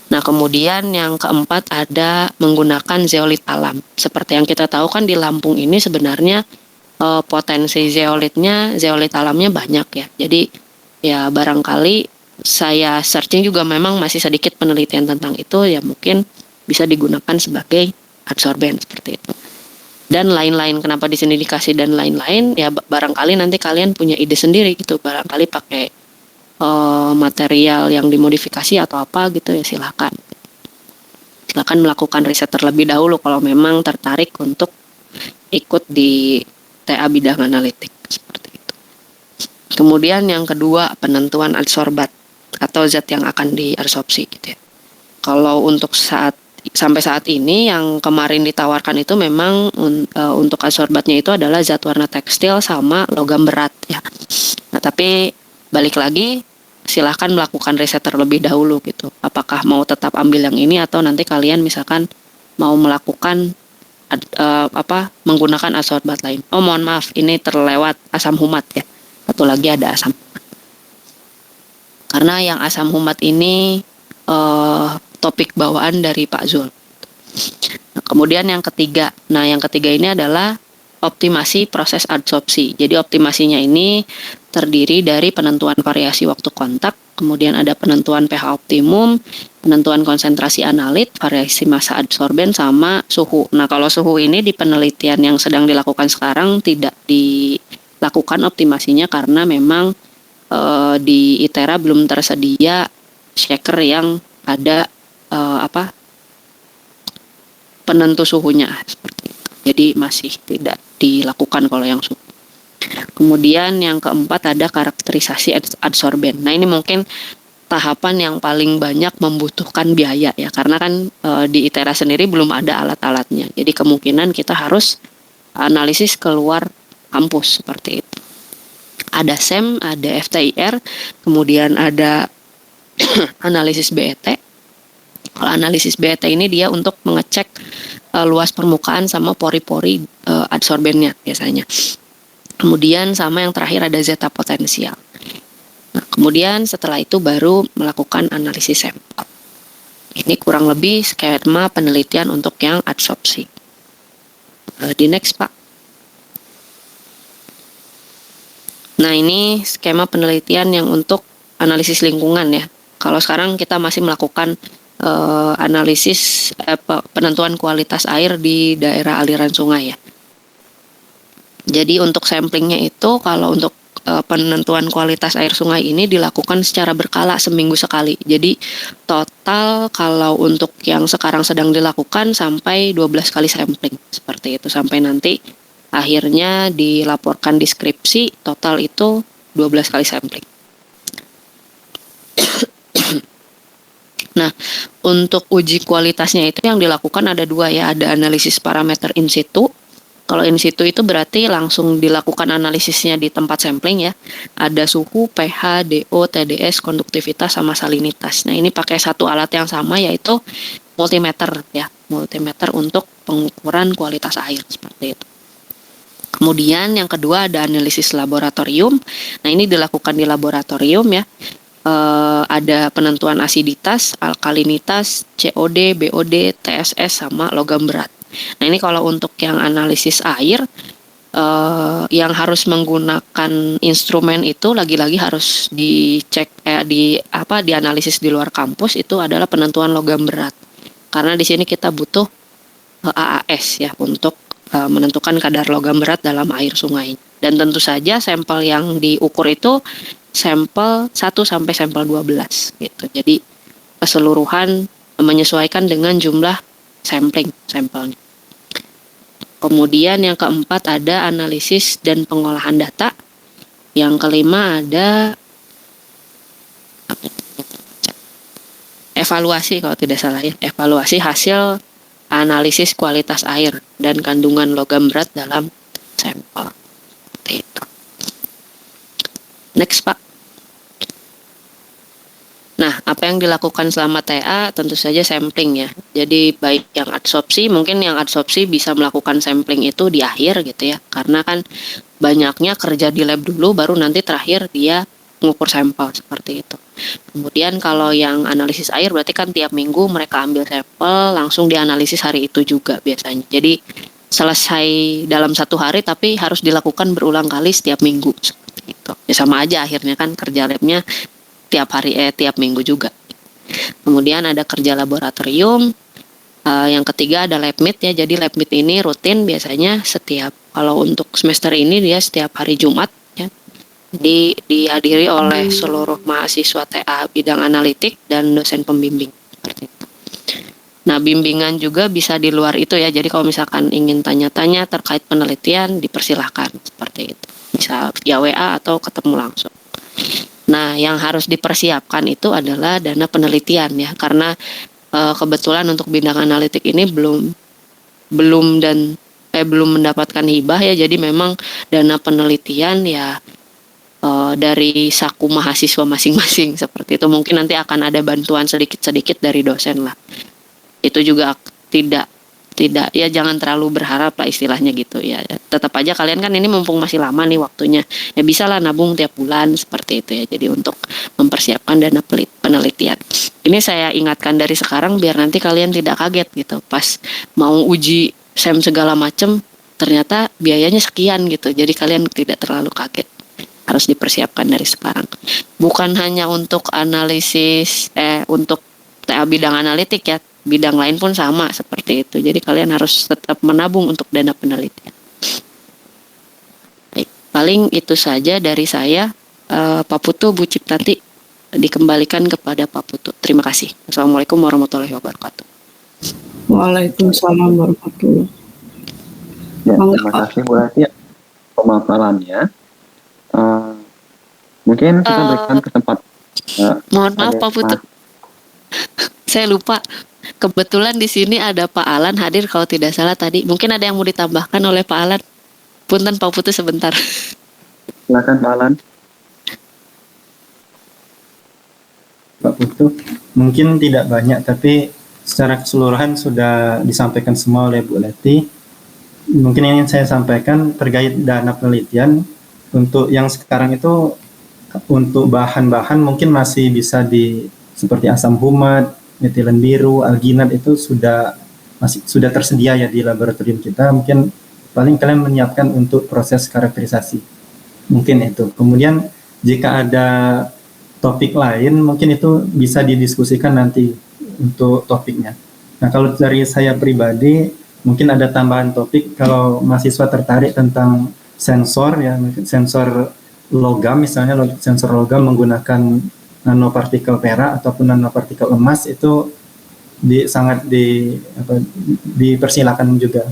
Nah, kemudian yang keempat ada menggunakan zeolit alam. Seperti yang kita tahu kan di Lampung ini sebenarnya potensi zeolit alamnya banyak ya. Jadi ya barangkali saya searching juga memang masih sedikit penelitian tentang itu, ya mungkin bisa digunakan sebagai adsorben seperti itu. Dan lain-lain, kenapa di sini dikasih dan lain-lain, ya barangkali nanti kalian punya ide sendiri gitu, barangkali pakai material yang dimodifikasi atau apa gitu ya silakan melakukan riset terlebih dahulu kalau memang tertarik untuk ikut di TA bidang analitik seperti itu. Kemudian yang kedua, penentuan adsorbat atau zat yang akan diadsorpsi gitu ya. Kalau untuk sampai saat ini yang kemarin ditawarkan itu memang untuk adsorbatnya itu adalah zat warna tekstil sama logam berat ya. Nah, tapi balik lagi silahkan melakukan riset terlebih dahulu gitu. Apakah mau tetap ambil yang ini atau nanti kalian misalkan mau melakukan menggunakan adsorbat lain. Oh, mohon maaf, ini terlewat asam humat ya. Satu lagi ada asam. Karena yang asam humat ini topik bawaan dari Pak Zul. Nah, kemudian yang ketiga ini adalah optimasi proses adsorpsi. Jadi optimasinya ini terdiri dari penentuan variasi waktu kontak, kemudian ada penentuan pH optimum, penentuan konsentrasi analit, variasi massa adsorben, sama suhu. Nah, kalau suhu ini di penelitian yang sedang dilakukan sekarang tidak dilakukan optimasinya karena memang di ITERA belum tersedia shaker yang ada penentu suhunya seperti itu. Jadi masih tidak dilakukan kalau yang suhu. Kemudian yang keempat ada karakterisasi adsorben. Nah, ini mungkin tahapan yang paling banyak membutuhkan biaya ya, karena kan di ITERA sendiri belum ada alat-alatnya. Jadi kemungkinan kita harus analisis keluar kampus seperti itu. Ada SEM, ada FTIR, kemudian ada analisis BET. Kalau analisis BET ini dia untuk mengecek luas permukaan sama pori-pori adsorbennya biasanya. Kemudian sama yang terakhir ada zeta potensial. Nah, kemudian setelah itu baru melakukan analisis sampel. Ini kurang lebih skema penelitian untuk yang adsorpsi. Di next, Pak. Nah, ini skema penelitian yang untuk analisis lingkungan ya. Kalau sekarang kita masih melakukan analisis penentuan kualitas air di daerah aliran sungai ya. Jadi untuk samplingnya itu kalau untuk penentuan kualitas air sungai ini dilakukan secara berkala seminggu sekali. Jadi total kalau untuk yang sekarang sedang dilakukan sampai 12 kali sampling seperti itu, sampai nanti akhirnya dilaporkan deskripsi total itu 12 kali sampling. Nah, untuk uji kualitasnya itu yang dilakukan ada dua ya, ada analisis parameter in situ. Kalau in situ itu berarti langsung dilakukan analisisnya di tempat sampling ya. Ada suhu, pH, DO, TDS, konduktivitas, sama salinitas. Nah, ini pakai satu alat yang sama yaitu multimeter ya. Multimeter untuk pengukuran kualitas air seperti itu. Kemudian yang kedua ada analisis laboratorium. Nah, ini dilakukan di laboratorium ya. Ada penentuan asiditas, alkalinitas, COD, BOD, TSS, sama logam berat. Nah, ini kalau untuk yang analisis air yang harus menggunakan instrumen itu lagi-lagi harus dicek dianalisis di luar kampus itu adalah penentuan logam berat. Karena di sini kita butuh AAS ya untuk menentukan kadar logam berat dalam air sungai. Dan tentu saja sampel yang diukur itu sampel 1 sampai sampel 12 gitu. Jadi keseluruhan menyesuaikan dengan jumlah sampelnya. Kemudian yang keempat ada analisis dan pengolahan data. Yang kelima ada evaluasi kalau tidak salah ya, evaluasi hasil analisis kualitas air dan kandungan logam berat dalam sampel. Seperti itu. Next, Pak. Nah, apa yang dilakukan selama TA tentu saja sampling ya. Jadi baik yang adsorpsi, mungkin yang adsorpsi bisa melakukan sampling itu di akhir gitu ya. Karena kan banyaknya kerja di lab dulu baru nanti terakhir dia mengukur sampel seperti itu. Kemudian kalau yang analisis air berarti kan tiap minggu mereka ambil sampel langsung dianalisis hari itu juga biasanya. Jadi selesai dalam 1 hari tapi harus dilakukan berulang kali setiap minggu seperti itu. Ya sama aja akhirnya kan kerja labnya tiap minggu juga. Kemudian ada kerja laboratorium. Yang ketiga ada lab meet ya. Jadi lab meet ini rutin biasanya kalau untuk semester ini dia setiap hari Jumat ya. Jadi dihadiri oleh seluruh mahasiswa TA bidang analitik dan dosen pembimbing seperti itu. Nah, bimbingan juga bisa di luar itu ya. Jadi kalau misalkan ingin tanya-tanya terkait penelitian dipersilahkan seperti itu. Bisa via WA atau ketemu langsung. Nah, yang harus dipersiapkan itu adalah dana penelitian ya, karena kebetulan untuk bidang analitik ini belum mendapatkan hibah ya, jadi memang dana penelitian ya dari saku mahasiswa masing-masing seperti itu. Mungkin nanti akan ada bantuan sedikit-sedikit dari dosen lah. Itu juga tidak ya, jangan terlalu berharap lah istilahnya gitu ya. Tetap aja kalian kan ini mumpung masih lama nih waktunya, ya bisa lah nabung tiap bulan seperti itu ya. Jadi untuk mempersiapkan dana penelitian. Ini saya ingatkan dari sekarang biar nanti kalian tidak kaget gitu pas mau uji SEM segala macem ternyata biayanya sekian gitu. Jadi kalian tidak terlalu kaget. Harus dipersiapkan dari sekarang. Bukan hanya untuk analisis untuk TA bidang analitik ya, bidang lain pun sama seperti itu. Jadi kalian harus tetap menabung untuk dana penelitian. Baik, paling itu saja dari saya. Pak Putu, Bu Ciptati, dikembalikan kepada Pak Putu. Terima kasih. Assalamualaikum warahmatullahi wabarakatuh. Waalaikumsalam warahmatullahi. Ya, terima kasih Bu Leti pemaparannya. Mungkin kita berikan kesempatan. Mohon maaf Pak Putu, saya lupa. Kebetulan di sini ada Pak Alan hadir kalau tidak salah tadi. Mungkin ada yang mau ditambahkan oleh Pak Alan. Punten Pak Putu sebentar. Silakan Pak Alan. Pak Putu, mungkin tidak banyak tapi secara keseluruhan sudah disampaikan semua oleh Bu Leti. Mungkin yang ingin saya sampaikan terkait dana penelitian untuk yang sekarang itu, untuk bahan-bahan mungkin masih bisa seperti asam humat, metilen biru, alginat itu sudah tersedia ya di laboratorium kita. Mungkin paling kalian menyiapkan untuk proses karakterisasi. Mungkin itu. Kemudian jika ada topik lain mungkin itu bisa didiskusikan nanti untuk topiknya. Nah, kalau dari saya pribadi mungkin ada tambahan topik kalau mahasiswa tertarik tentang sensor ya, sensor logam misalnya, sensor logam menggunakan nanopartikel perak ataupun nanopartikel emas, itu sangat dipersilakan juga.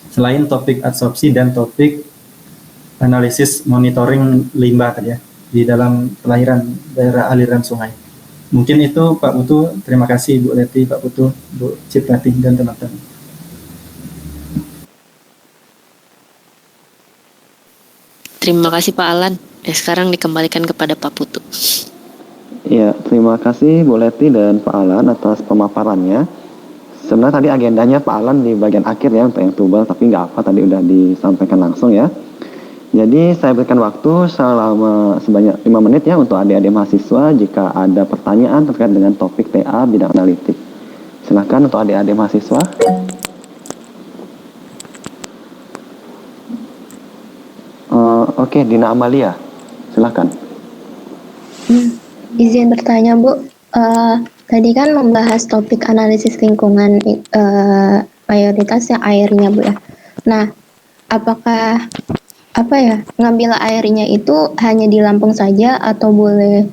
Selain topik adsorpsi dan topik analisis monitoring limbah tadi ya, di dalam daerah aliran sungai. Mungkin itu Pak Putu. Terima kasih Bu Leti, Pak Putu, Bu Ciptati, dan teman-teman. Terima kasih Pak Alan. Sekarang dikembalikan kepada Pak Putu. Ya, terima kasih Bu Leti dan Pak Alan atas pemaparannya. Sebenarnya tadi agendanya Pak Alan di bagian akhir ya untuk yang tubal, tapi nggak apa, tadi udah disampaikan langsung ya. Jadi saya berikan waktu selama sebanyak 5 menit ya untuk adik-adik mahasiswa jika ada pertanyaan terkait dengan topik TA bidang analitik. Silakan untuk adik-adik mahasiswa. Oke, Dina Amalia, silakan. Izin bertanya Bu, tadi kan membahas topik analisis lingkungan, mayoritasnya airnya Bu ya. Nah, apakah ngambil airnya itu hanya di Lampung saja atau boleh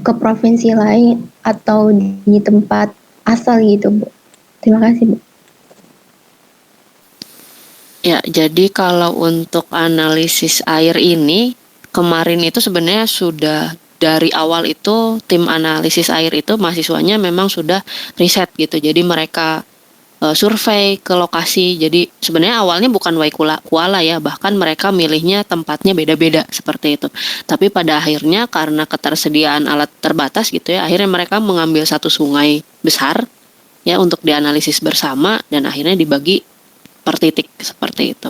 ke provinsi lain atau di tempat asal gitu Bu? Terima kasih Bu. Ya, jadi kalau untuk analisis air ini, kemarin itu sebenarnya sudah dari awal itu tim analisis air itu mahasiswanya memang sudah riset gitu. Jadi mereka survei ke lokasi. Jadi sebenarnya awalnya bukan Kuala ya, bahkan mereka milihnya tempatnya beda-beda seperti itu. Tapi pada akhirnya karena ketersediaan alat terbatas gitu ya, akhirnya mereka mengambil satu sungai besar ya untuk dianalisis bersama dan akhirnya dibagi per titik seperti itu.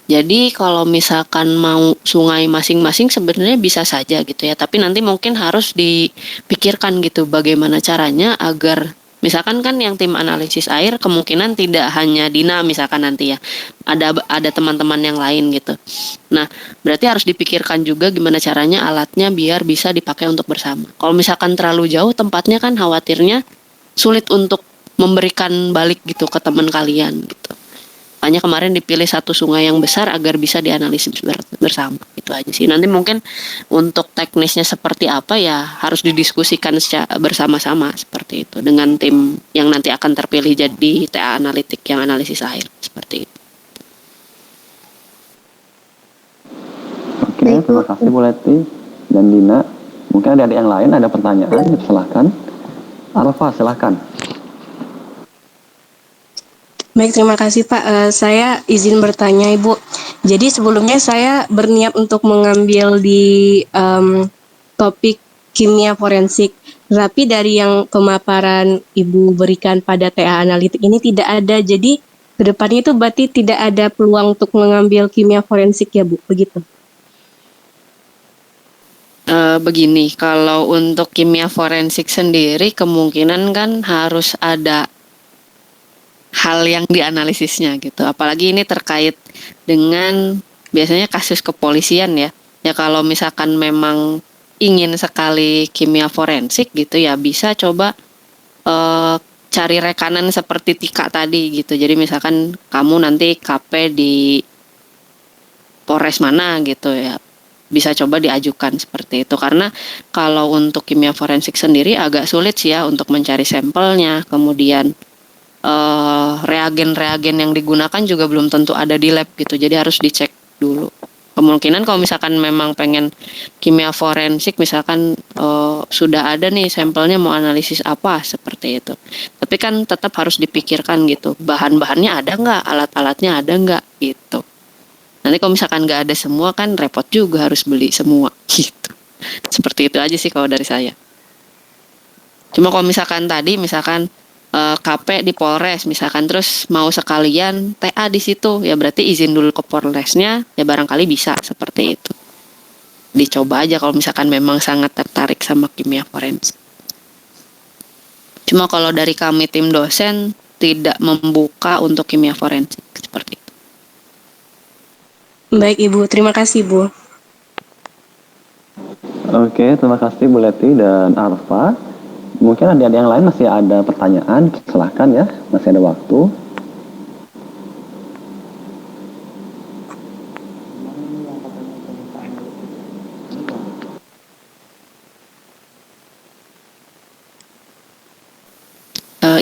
Jadi kalau misalkan mau sungai masing-masing sebenarnya bisa saja gitu ya, tapi nanti mungkin harus dipikirkan gitu bagaimana caranya agar misalkan kan yang tim analisis air kemungkinan tidak hanya Dina misalkan nanti ya, ada teman-teman yang lain gitu. Nah, berarti harus dipikirkan juga gimana caranya alatnya biar bisa dipakai untuk bersama. Kalau misalkan terlalu jauh tempatnya kan khawatirnya sulit untuk memberikan balik gitu ke teman kalian gitu. Makanya kemarin dipilih satu sungai yang besar agar bisa dianalisis bersama. Itu aja sih. Nanti mungkin untuk teknisnya seperti apa ya harus didiskusikan bersama-sama seperti itu dengan tim yang nanti akan terpilih jadi TA analitik yang analisis air seperti itu. Oke, terima kasih Bu Leti dan Dina. Mungkin ada yang lain ada pertanyaan, silahkan. Arfa, silahkan. Baik, terima kasih Pak. Saya izin bertanya Ibu. Jadi sebelumnya saya berniat untuk mengambil di topik kimia forensik. Tapi dari yang pemaparan Ibu berikan pada TA analitik ini tidak ada. Jadi kedepannya itu berarti tidak ada peluang untuk mengambil kimia forensik ya Bu, begitu? Begini, kalau untuk kimia forensik sendiri kemungkinan kan harus ada hal yang dianalisisnya gitu. Apalagi ini terkait dengan biasanya kasus kepolisian ya. Ya kalau misalkan memang ingin sekali kimia forensik gitu ya bisa coba cari rekanan seperti Tika tadi gitu. Jadi misalkan kamu nanti KP di Polres mana gitu ya. Bisa coba diajukan seperti itu karena kalau untuk kimia forensik sendiri agak sulit sih ya untuk mencari sampelnya, kemudian reagen-reagen yang digunakan juga belum tentu ada di lab gitu, jadi harus dicek dulu. Kemungkinan kalau misalkan memang pengen kimia forensik misalkan sudah ada nih sampelnya mau analisis apa seperti itu, tapi kan tetap harus dipikirkan gitu, bahan-bahannya ada nggak, alat-alatnya ada nggak gitu. Nanti kalau misalkan nggak ada semua kan repot juga harus beli semua gitu. Seperti itu aja sih kalau dari saya. Cuma kalau misalkan tadi misalkan KP di Polres misalkan terus mau sekalian TA di situ ya berarti izin dulu ke Polresnya ya barangkali bisa seperti itu. Dicoba aja kalau misalkan memang sangat tertarik sama kimia forensik. Cuma kalau dari kami tim dosen tidak membuka untuk kimia forensik seperti itu. Baik Ibu, terima kasih Bu. Oke, terima kasih Bu Leti dan Arfa. Mungkin adik-adik yang lain masih ada pertanyaan, silahkan ya, masih ada waktu.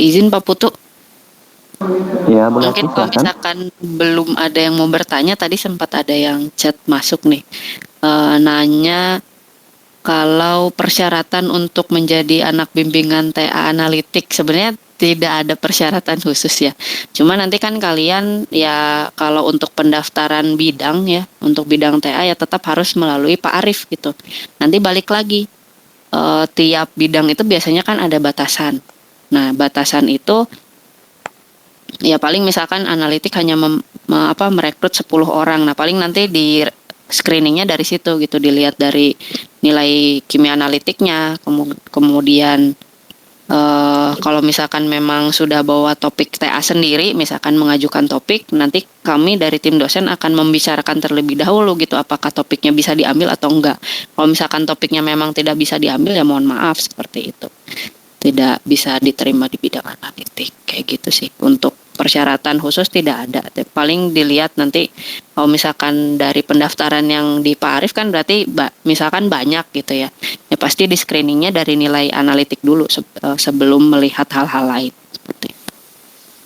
Izin Pak Putu. Ya, Bu Leti, Mungkin kalau silahkan. misalkan belum ada yang mau bertanya, tadi sempat ada yang chat masuk nih, nanya kalau persyaratan untuk menjadi anak bimbingan TA analitik sebenarnya tidak ada persyaratan khusus ya. Cuma nanti kan kalian ya kalau untuk pendaftaran bidang ya, untuk bidang TA ya tetap harus melalui Pak Arif gitu. Nanti balik lagi, tiap bidang itu biasanya kan ada batasan. Nah batasan itu ya paling misalkan analitik hanya merekrut 10 orang. Nah paling nanti di screeningnya dari situ gitu, dilihat dari nilai kimia analitiknya, kemudian kalau misalkan memang sudah bawa topik TA sendiri, misalkan mengajukan topik, nanti kami dari tim dosen akan membicarakan terlebih dahulu gitu apakah topiknya bisa diambil atau enggak. Kalau misalkan topiknya memang tidak bisa diambil ya mohon maaf seperti itu, tidak bisa diterima di bidang analitik kayak gitu sih. Untuk persyaratan khusus tidak ada, paling dilihat nanti kalau misalkan dari pendaftaran yang di Pak Arif kan berarti misalkan banyak gitu ya, ya pasti di screeningnya dari nilai analitik dulu sebelum melihat hal-hal lain seperti itu.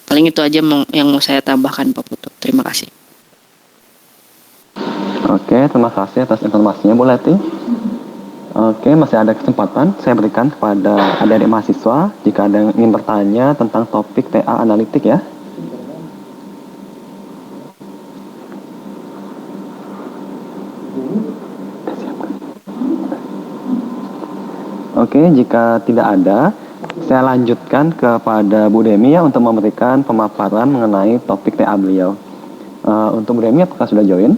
Paling itu aja yang mau saya tambahkan Pak Putu. Terima kasih. Oke, terima kasih atas informasinya Bu Leti. Oke, masih ada kesempatan saya berikan kepada adik-adik mahasiswa jika ada yang ingin bertanya tentang topik TA analitik ya. Oke, jika tidak ada, saya lanjutkan kepada Bu Demi ya untuk memberikan pemaparan mengenai topik TA beliau. Untuk Bu Demi, apakah sudah join?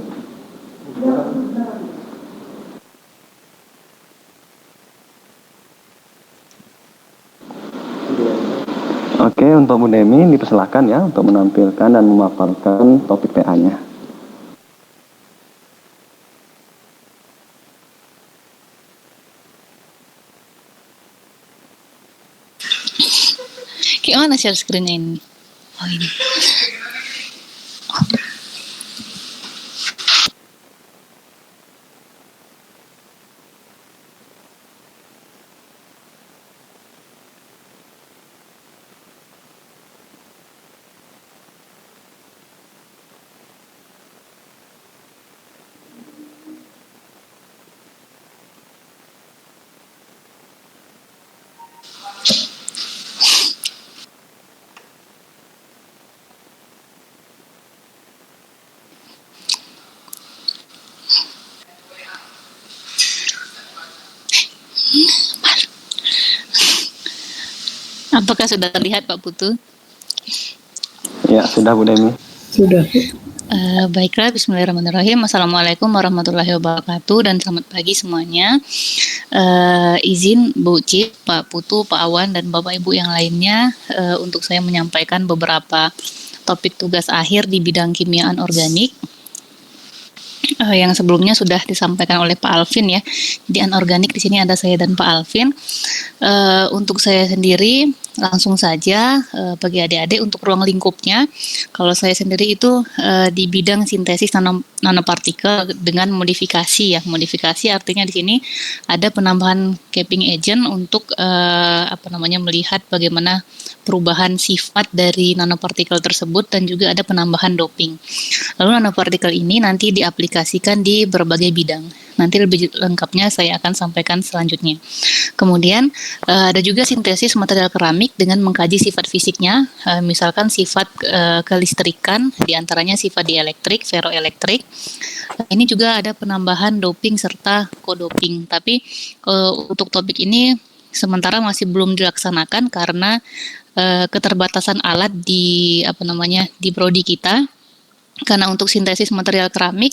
Oke, untuk Bu Demi dipersilakan ya untuk menampilkan dan memaparkan topik TA-nya. Gimana share screen-nya ini? Oh ini. Apakah sudah terlihat Pak Putu? Ya, sudah Bu Demi. Sudah. Baiklah, bismillahirrahmanirrahim. Assalamualaikum warahmatullahi wabarakatuh dan selamat pagi semuanya. Izin Bu Cip, Pak Putu, Pak Awan, dan Bapak Ibu yang lainnya untuk saya menyampaikan beberapa topik tugas akhir di bidang kimia anorganik. Yang sebelumnya sudah disampaikan oleh Pak Alvin ya. Jadi anorganik di sini ada saya dan Pak Alvin. Untuk saya sendiri langsung saja bagi adik-adik untuk ruang lingkupnya. Kalau saya sendiri itu di bidang sintesis nanopartikel dengan modifikasi ya. Modifikasi artinya di sini ada penambahan capping agent untuk melihat bagaimana perubahan sifat dari nanopartikel tersebut dan juga ada penambahan doping. Lalu nanopartikel ini nanti diaplikasikan di berbagai bidang. Nanti lebih lengkapnya saya akan sampaikan selanjutnya. Kemudian ada juga sintesis material keramik dengan mengkaji sifat fisiknya, misalkan sifat kelistrikan, diantaranya sifat dielektrik, ferroelektrik. Ini juga ada penambahan doping serta kodoping. Tapi untuk topik ini sementara masih belum dilaksanakan karena keterbatasan alat di di prodi kita. Karena untuk sintesis material keramik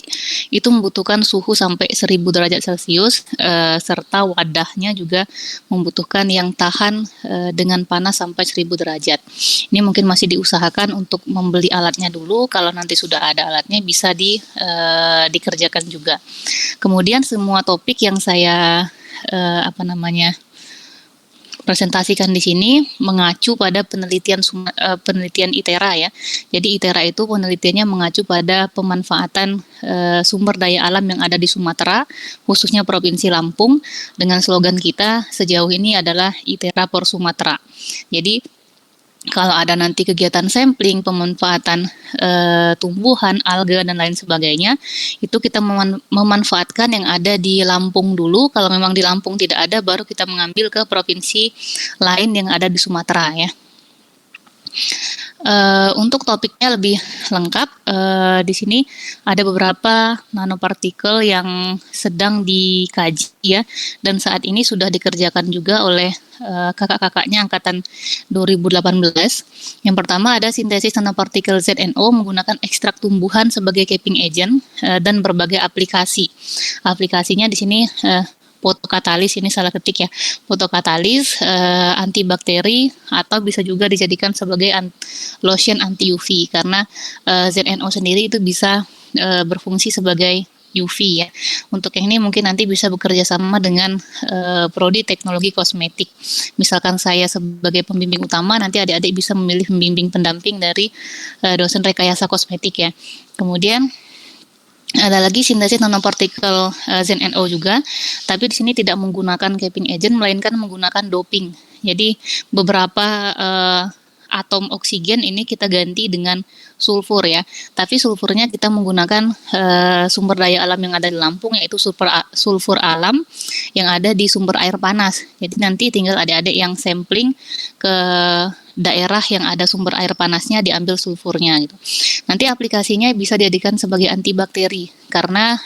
itu membutuhkan suhu sampai 1000 derajat Celcius serta wadahnya juga membutuhkan yang tahan dengan panas sampai 1000 derajat. Ini mungkin masih diusahakan untuk membeli alatnya dulu. Kalau nanti sudah ada alatnya bisa dikerjakan juga. Kemudian semua topik yang saya presentasikan di sini mengacu pada penelitian ITERA ya. Jadi ITERA itu penelitiannya mengacu pada pemanfaatan sumber daya alam yang ada di Sumatera, khususnya Provinsi Lampung, dengan slogan kita sejauh ini adalah ITERA for Sumatera. Jadi kalau ada nanti kegiatan sampling, pemanfaatan tumbuhan, alga, dan lain sebagainya, itu kita memanfaatkan yang ada di Lampung dulu. Kalau memang di Lampung tidak ada, baru kita mengambil ke provinsi lain yang ada di Sumatera ya. Untuk topiknya lebih lengkap, di sini ada beberapa nanopartikel yang sedang dikaji ya, dan saat ini sudah dikerjakan juga oleh kakak-kakaknya angkatan 2018. Yang pertama ada sintesis nanopartikel ZNO menggunakan ekstrak tumbuhan sebagai capping agent dan berbagai aplikasi. Aplikasinya di sini fotokatalis, ini salah ketik ya, fotokatalis, antibakteri, atau bisa juga dijadikan sebagai lotion anti UV karena ZNO sendiri itu bisa berfungsi sebagai UV ya. Untuk yang ini mungkin nanti bisa bekerja sama dengan prodi teknologi kosmetik. Misalkan saya sebagai pembimbing utama, nanti adik-adik bisa memilih pembimbing pendamping dari dosen rekayasa kosmetik ya. Kemudian ada lagi sintesis nanopartikel ZNO juga, tapi di sini tidak menggunakan capping agent melainkan menggunakan doping. Jadi beberapa atom oksigen ini kita ganti dengan sulfur ya. Tapi sulfurnya kita menggunakan sumber daya alam yang ada di Lampung, yaitu sulfur alam yang ada di sumber air panas. Jadi nanti tinggal adik-adik yang sampling ke daerah yang ada sumber air panasnya, diambil sulfurnya gitu. Nanti aplikasinya bisa dijadikan sebagai antibakteri karena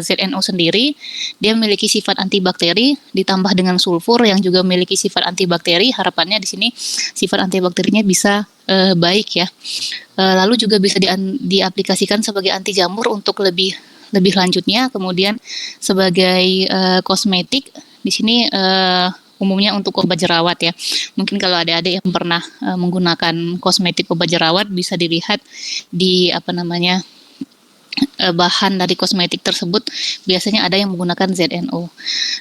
ZNO sendiri dia memiliki sifat antibakteri ditambah dengan sulfur yang juga memiliki sifat antibakteri. Harapannya di sini sifat antibakterinya bisa baik ya. Lalu juga bisa diaplikasikan sebagai anti jamur untuk lebih lanjutnya. Kemudian sebagai kosmetik di sini umumnya untuk obat jerawat ya. Mungkin kalau adik-adik yang pernah menggunakan kosmetik obat jerawat bisa dilihat di bahan dari kosmetik tersebut biasanya ada yang menggunakan ZNO.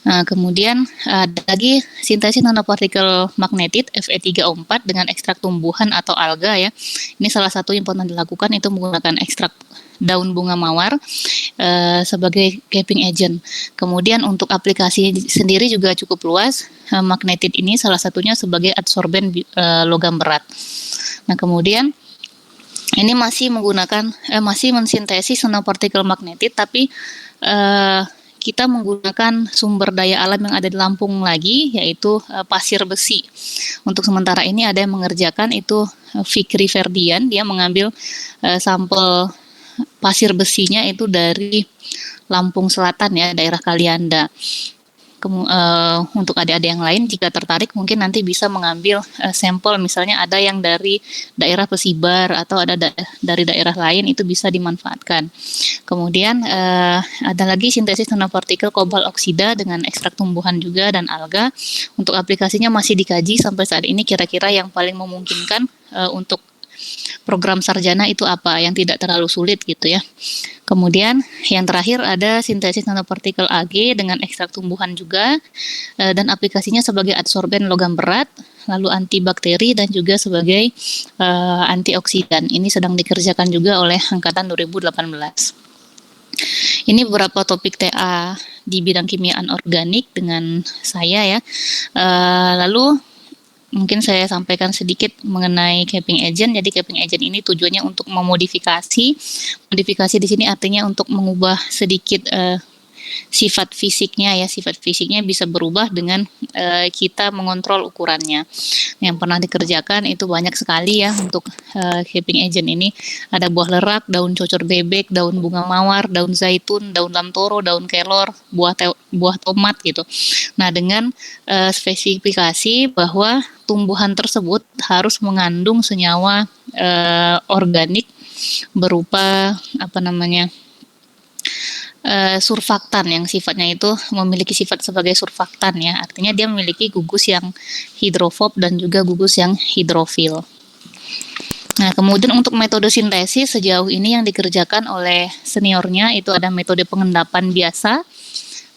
Nah, kemudian ada lagi sintesis nanopartikel magnetit Fe3O4 dengan ekstrak tumbuhan atau alga ya. Ini salah satu yang pernah dilakukan itu menggunakan ekstrak daun bunga mawar sebagai capping agent. Kemudian untuk aplikasi sendiri juga cukup luas. Magnetit ini salah satunya sebagai adsorben logam berat. Nah, kemudian ini masih mensintesis nanopartikel magnetit, tapi kita menggunakan sumber daya alam yang ada di Lampung lagi, yaitu pasir besi. Untuk sementara ini ada yang mengerjakan itu Fikri Ferdian, dia mengambil sampel pasir besinya itu dari Lampung Selatan ya, daerah Kalianda. Untuk adik-adik yang lain jika tertarik mungkin nanti bisa mengambil sampel, misalnya ada yang dari daerah Pesibar atau ada dari daerah lain, itu bisa dimanfaatkan. Kemudian ada lagi sintesis nanopartikel kobalt oksida dengan ekstrak tumbuhan juga dan alga. Untuk aplikasinya masih dikaji sampai saat ini, kira-kira yang paling memungkinkan untuk program sarjana itu apa yang tidak terlalu sulit gitu ya. Kemudian yang terakhir ada sintesis nanopartikel Ag dengan ekstrak tumbuhan juga, dan aplikasinya sebagai adsorben logam berat, lalu antibakteri dan juga sebagai antioksidan. Ini sedang dikerjakan juga oleh angkatan 2018. Ini beberapa topik TA di bidang kimia anorganik dengan saya ya. Lalu mungkin saya sampaikan sedikit mengenai capping agent. Jadi capping agent ini tujuannya untuk memodifikasi. Modifikasi di sini artinya untuk mengubah sedikit sifat fisiknya ya. Sifat fisiknya bisa berubah dengan kita mengontrol ukurannya. Yang pernah dikerjakan itu banyak sekali ya untuk capping agent ini. Ada buah lerak, daun cocor bebek, daun bunga mawar, daun zaitun, daun lamtoro, daun kelor, buah tomat gitu. Nah, dengan spesifikasi bahwa tumbuhan tersebut harus mengandung senyawa organik berupa surfaktan yang sifatnya itu memiliki sifat sebagai surfaktan ya. Artinya dia memiliki gugus yang hidrofob dan juga gugus yang hidrofil. Nah, kemudian untuk metode sintesis sejauh ini yang dikerjakan oleh seniornya itu ada metode pengendapan biasa,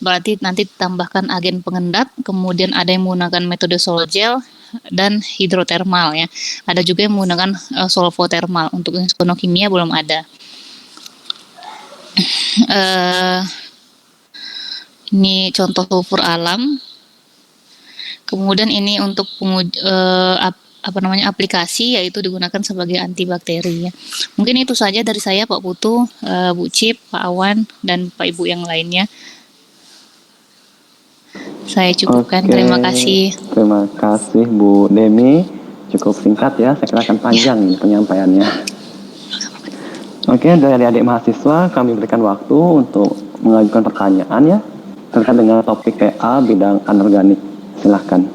berarti nanti ditambahkan agen pengendap, kemudian ada yang menggunakan metode sol-gel dan hidrotermal ya. Ada juga yang menggunakan solvotermal. Untuk kimia belum ada. Ini contoh sulfur alam. Kemudian ini untuk aplikasi yaitu digunakan sebagai antibakteri ya. Mungkin itu saja dari saya Pak Putu, Bu Cip, Pak Awan dan Pak Ibu yang lainnya. Saya cukupkan. Oke, Terima kasih. Terima kasih Bu Demi. Cukup singkat ya, saya kira akan panjang nih penyampaiannya. Oke, dari adik-adik mahasiswa kami berikan waktu untuk mengajukan pertanyaan ya terkait dengan topik TA bidang anorganik. Silahkan.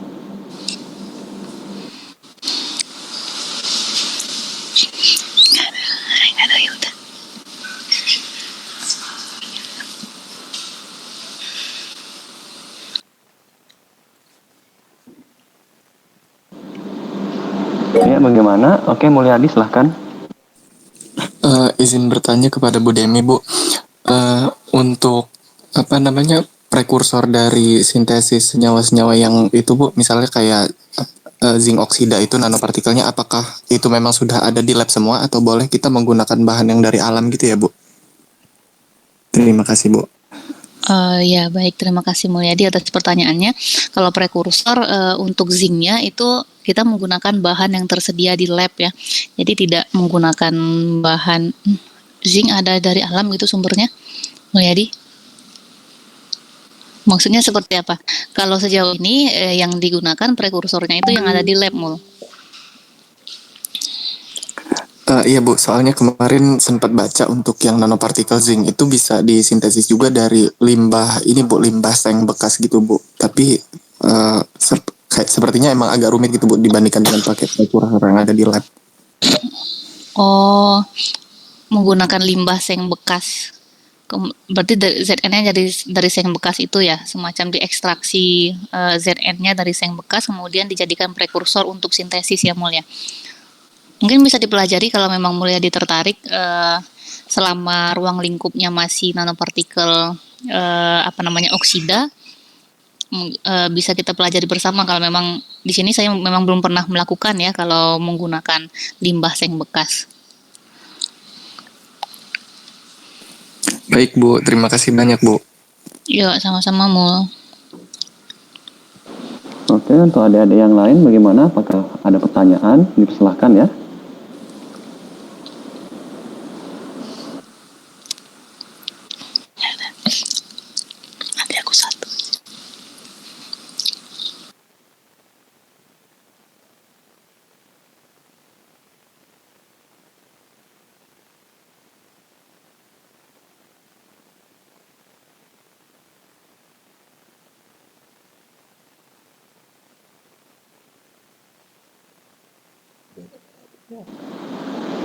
Ya, bagaimana? Oke, Mulyadi silahkan. Izin bertanya kepada Bu Demi, Bu. Untuk prekursor dari sintesis senyawa-senyawa yang itu, Bu, misalnya kayak zinc oksida itu nanopartikelnya, apakah itu memang sudah ada di lab semua atau boleh kita menggunakan bahan yang dari alam gitu ya, Bu? Terima kasih, Bu. Ya baik, terima kasih Mulyadi atas pertanyaannya. Kalau prekursor untuk zincnya itu kita menggunakan bahan yang tersedia di lab ya. Jadi tidak menggunakan bahan zinc ada dari alam gitu sumbernya, Mulyadi. Maksudnya seperti apa? Kalau sejauh ini yang digunakan prekursornya itu yang ada di lab, Mul. Iya Bu, soalnya kemarin sempat baca untuk yang nanopartikel zinc itu bisa disintesis juga dari limbah ini Bu, limbah seng bekas gitu Bu. Tapi sepertinya emang agak rumit gitu Bu dibandingkan dengan pakai prekursor yang ada di lab. Oh, menggunakan limbah seng bekas. Berarti ZN-nya dari seng bekas itu ya, semacam diekstraksi ZN-nya dari seng bekas kemudian dijadikan prekursor untuk sintesis ya Mul ya. Mungkin bisa dipelajari kalau memang Mulyadi tertarik selama ruang lingkupnya masih nanopartikel oksida, bisa kita pelajari bersama. Kalau memang di sini saya memang belum pernah melakukan ya kalau menggunakan limbah seng bekas. Baik Bu, terima kasih banyak Bu. Yuk, sama-sama Mul. Oke, untuk adik-adik yang lain bagaimana? Apakah ada pertanyaan? Dipersilahkan ya. Nanti aku satu.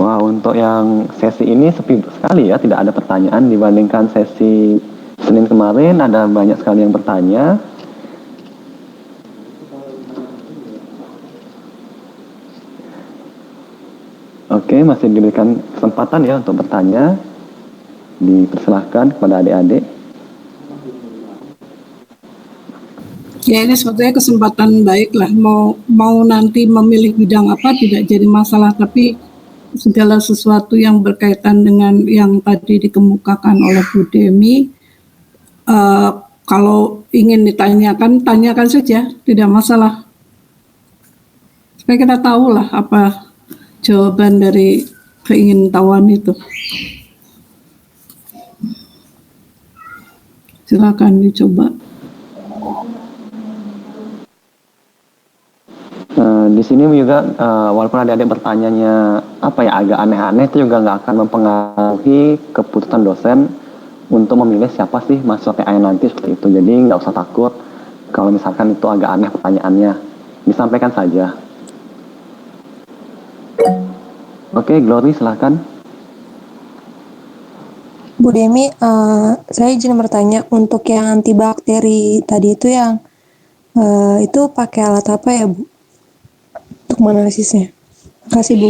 Wah, untuk yang sesi ini sepi sekali ya, tidak ada pertanyaan dibandingkan sesi Senin kemarin ada banyak sekali yang bertanya. Oke, masih diberikan kesempatan ya untuk bertanya. Dipersilahkan kepada adik-adik. Ya ini sebetulnya kesempatan baik lah, mau nanti memilih bidang apa tidak jadi masalah, tapi segala sesuatu yang berkaitan dengan yang tadi dikemukakan oleh Bu Demi, kalau ingin ditanyakan, tanyakan saja, tidak masalah. Supaya kita tahu lah apa jawaban dari keingintahuan itu. Silakan dicoba. Di sini juga walaupun adik-adik bertanyanya apa ya agak aneh-aneh, itu juga nggak akan mempengaruhi keputusan dosen untuk memilih siapa sih mahasiswa PA nanti seperti itu. Jadi nggak usah takut kalau misalkan itu agak aneh pertanyaannya, disampaikan saja. Oke, Glory silahkan. Bu Demi, saya izin bertanya untuk yang antibakteri tadi itu yang itu pakai alat apa ya Bu? Untuk menganalisisnya. Terima kasih Bu.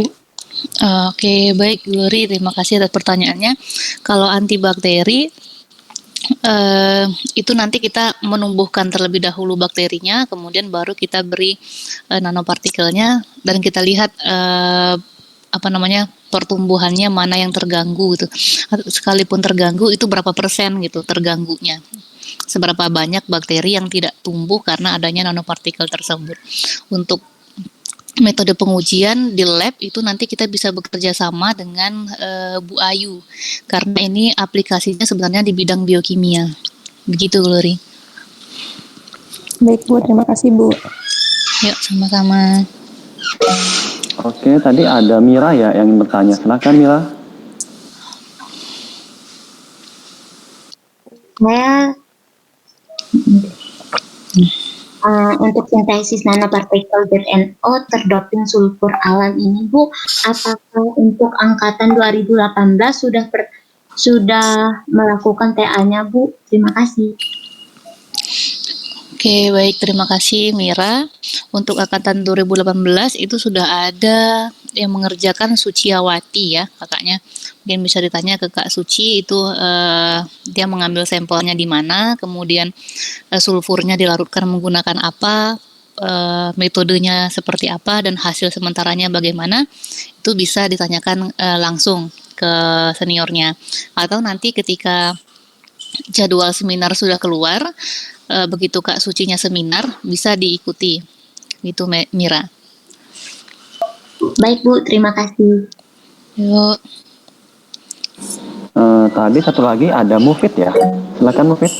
Oke, baik Glory, terima kasih atas pertanyaannya. Kalau antibakteri itu nanti kita menumbuhkan terlebih dahulu bakterinya, kemudian baru kita beri nanopartikelnya dan kita lihat pertumbuhannya mana yang terganggu gitu. Sekalipun terganggu itu berapa persen gitu terganggunya. Seberapa banyak bakteri yang tidak tumbuh karena adanya nanopartikel tersebut. Untuk metode pengujian di lab itu nanti kita bisa bekerja sama dengan Bu Ayu karena ini aplikasinya sebenarnya di bidang biokimia. Begitu Glory. Baik Bu, terima kasih Bu. Yuk, sama-sama. Oke, tadi ada Mira ya yang ingin bertanya. Silakan Mira. Saya untuk sintesis nanopartikel ZNO terdoping sulfur alam ini Bu, apakah untuk angkatan 2018 sudah melakukan TA-nya Bu? Terima kasih. Oke, baik, terima kasih Mira. Untuk angkatan 2018 itu sudah ada yang mengerjakan Suciawati ya kakaknya. Mungkin bisa ditanya ke Kak Suci itu dia mengambil sampelnya di mana, kemudian sulfurnya dilarutkan menggunakan apa, metodenya seperti apa, dan hasil sementaranya bagaimana. Itu bisa ditanyakan langsung ke seniornya. Atau nanti ketika jadwal seminar sudah keluar, begitu Kak Sucinya seminar bisa diikuti gitu Mira. Baik Bu, terima kasih. Yuk. Tadi satu lagi ada Mufid ya. Silakan Mufid.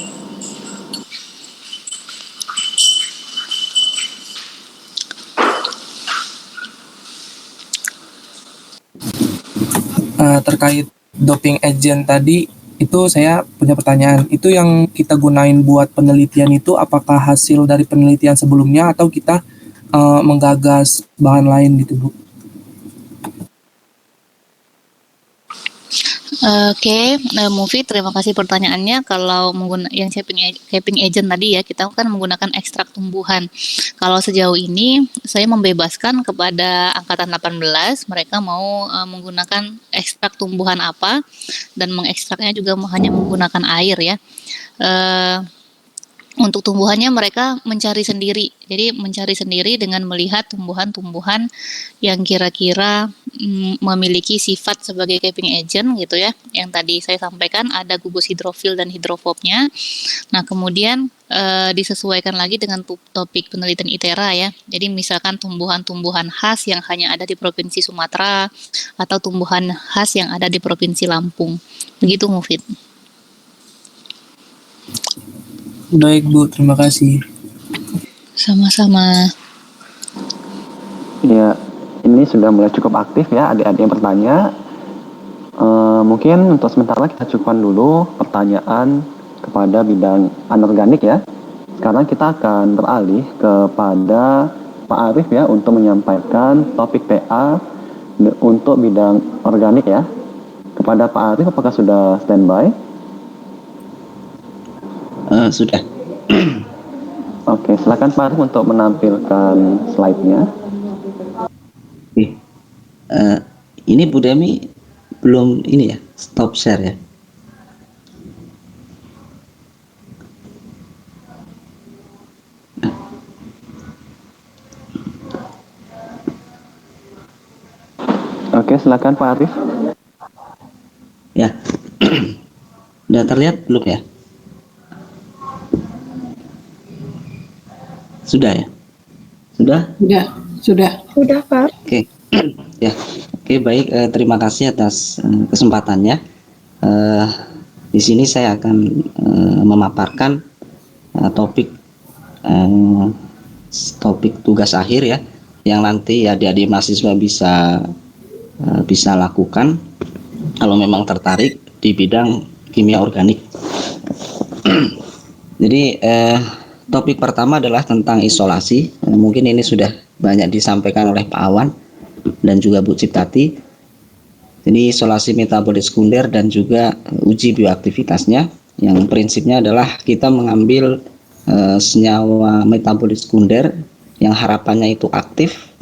Terkait doping agent tadi, itu saya punya pertanyaan. Itu yang kita gunain buat penelitian itu apakah hasil dari penelitian sebelumnya atau kita menggagas bahan lain gitu Bu? Oke, Mufi, terima kasih pertanyaannya. Kalau yang shaping agent tadi ya, kita kan menggunakan ekstrak tumbuhan. Kalau sejauh ini saya membebaskan kepada angkatan 18, mereka mau menggunakan ekstrak tumbuhan apa, dan mengekstraknya juga hanya menggunakan air ya. Untuk tumbuhannya mereka mencari sendiri. Jadi mencari sendiri dengan melihat tumbuhan-tumbuhan yang kira-kira memiliki sifat sebagai capping agent gitu ya. Yang tadi saya sampaikan ada gugus hidrofil dan hidrofobnya. Nah, kemudian disesuaikan lagi dengan topik penelitian ITERA ya. Jadi misalkan tumbuhan-tumbuhan khas yang hanya ada di Provinsi Sumatera atau tumbuhan khas yang ada di Provinsi Lampung. Begitu Mufid. Baik Bu, terima kasih. Sama-sama. Ya, ini sudah mulai cukup aktif ya adik-adik yang bertanya. Mungkin untuk sementara kita cukupkan dulu pertanyaan kepada bidang anorganik ya. Sekarang kita akan beralih kepada Pak Arif ya untuk menyampaikan topik PA untuk bidang organik ya. Kepada Pak Arif, apakah sudah standby? Sudah. Oke, silakan Pak Arif untuk menampilkan slide-nya. Oke. Ini Bu Demi belum ini ya, stop share ya. Oke, silakan Pak Arif. Ya. Udah terlihat belum ya? Sudah ya? Sudah? Sudah. Sudah, Pak. Oke. Ya. Oke, baik. Terima kasih atas kesempatannya. Di sini saya akan memaparkan topik tugas akhir ya, yang nanti adik-adik mahasiswa bisa lakukan kalau memang tertarik di bidang kimia organik. Jadi topik pertama adalah tentang isolasi. Mungkin ini sudah banyak disampaikan oleh Pak Awan dan juga Bu Ciptati. Jadi isolasi metabolit sekunder dan juga uji bioaktivitasnya, yang prinsipnya adalah kita mengambil senyawa metabolit sekunder yang harapannya itu aktif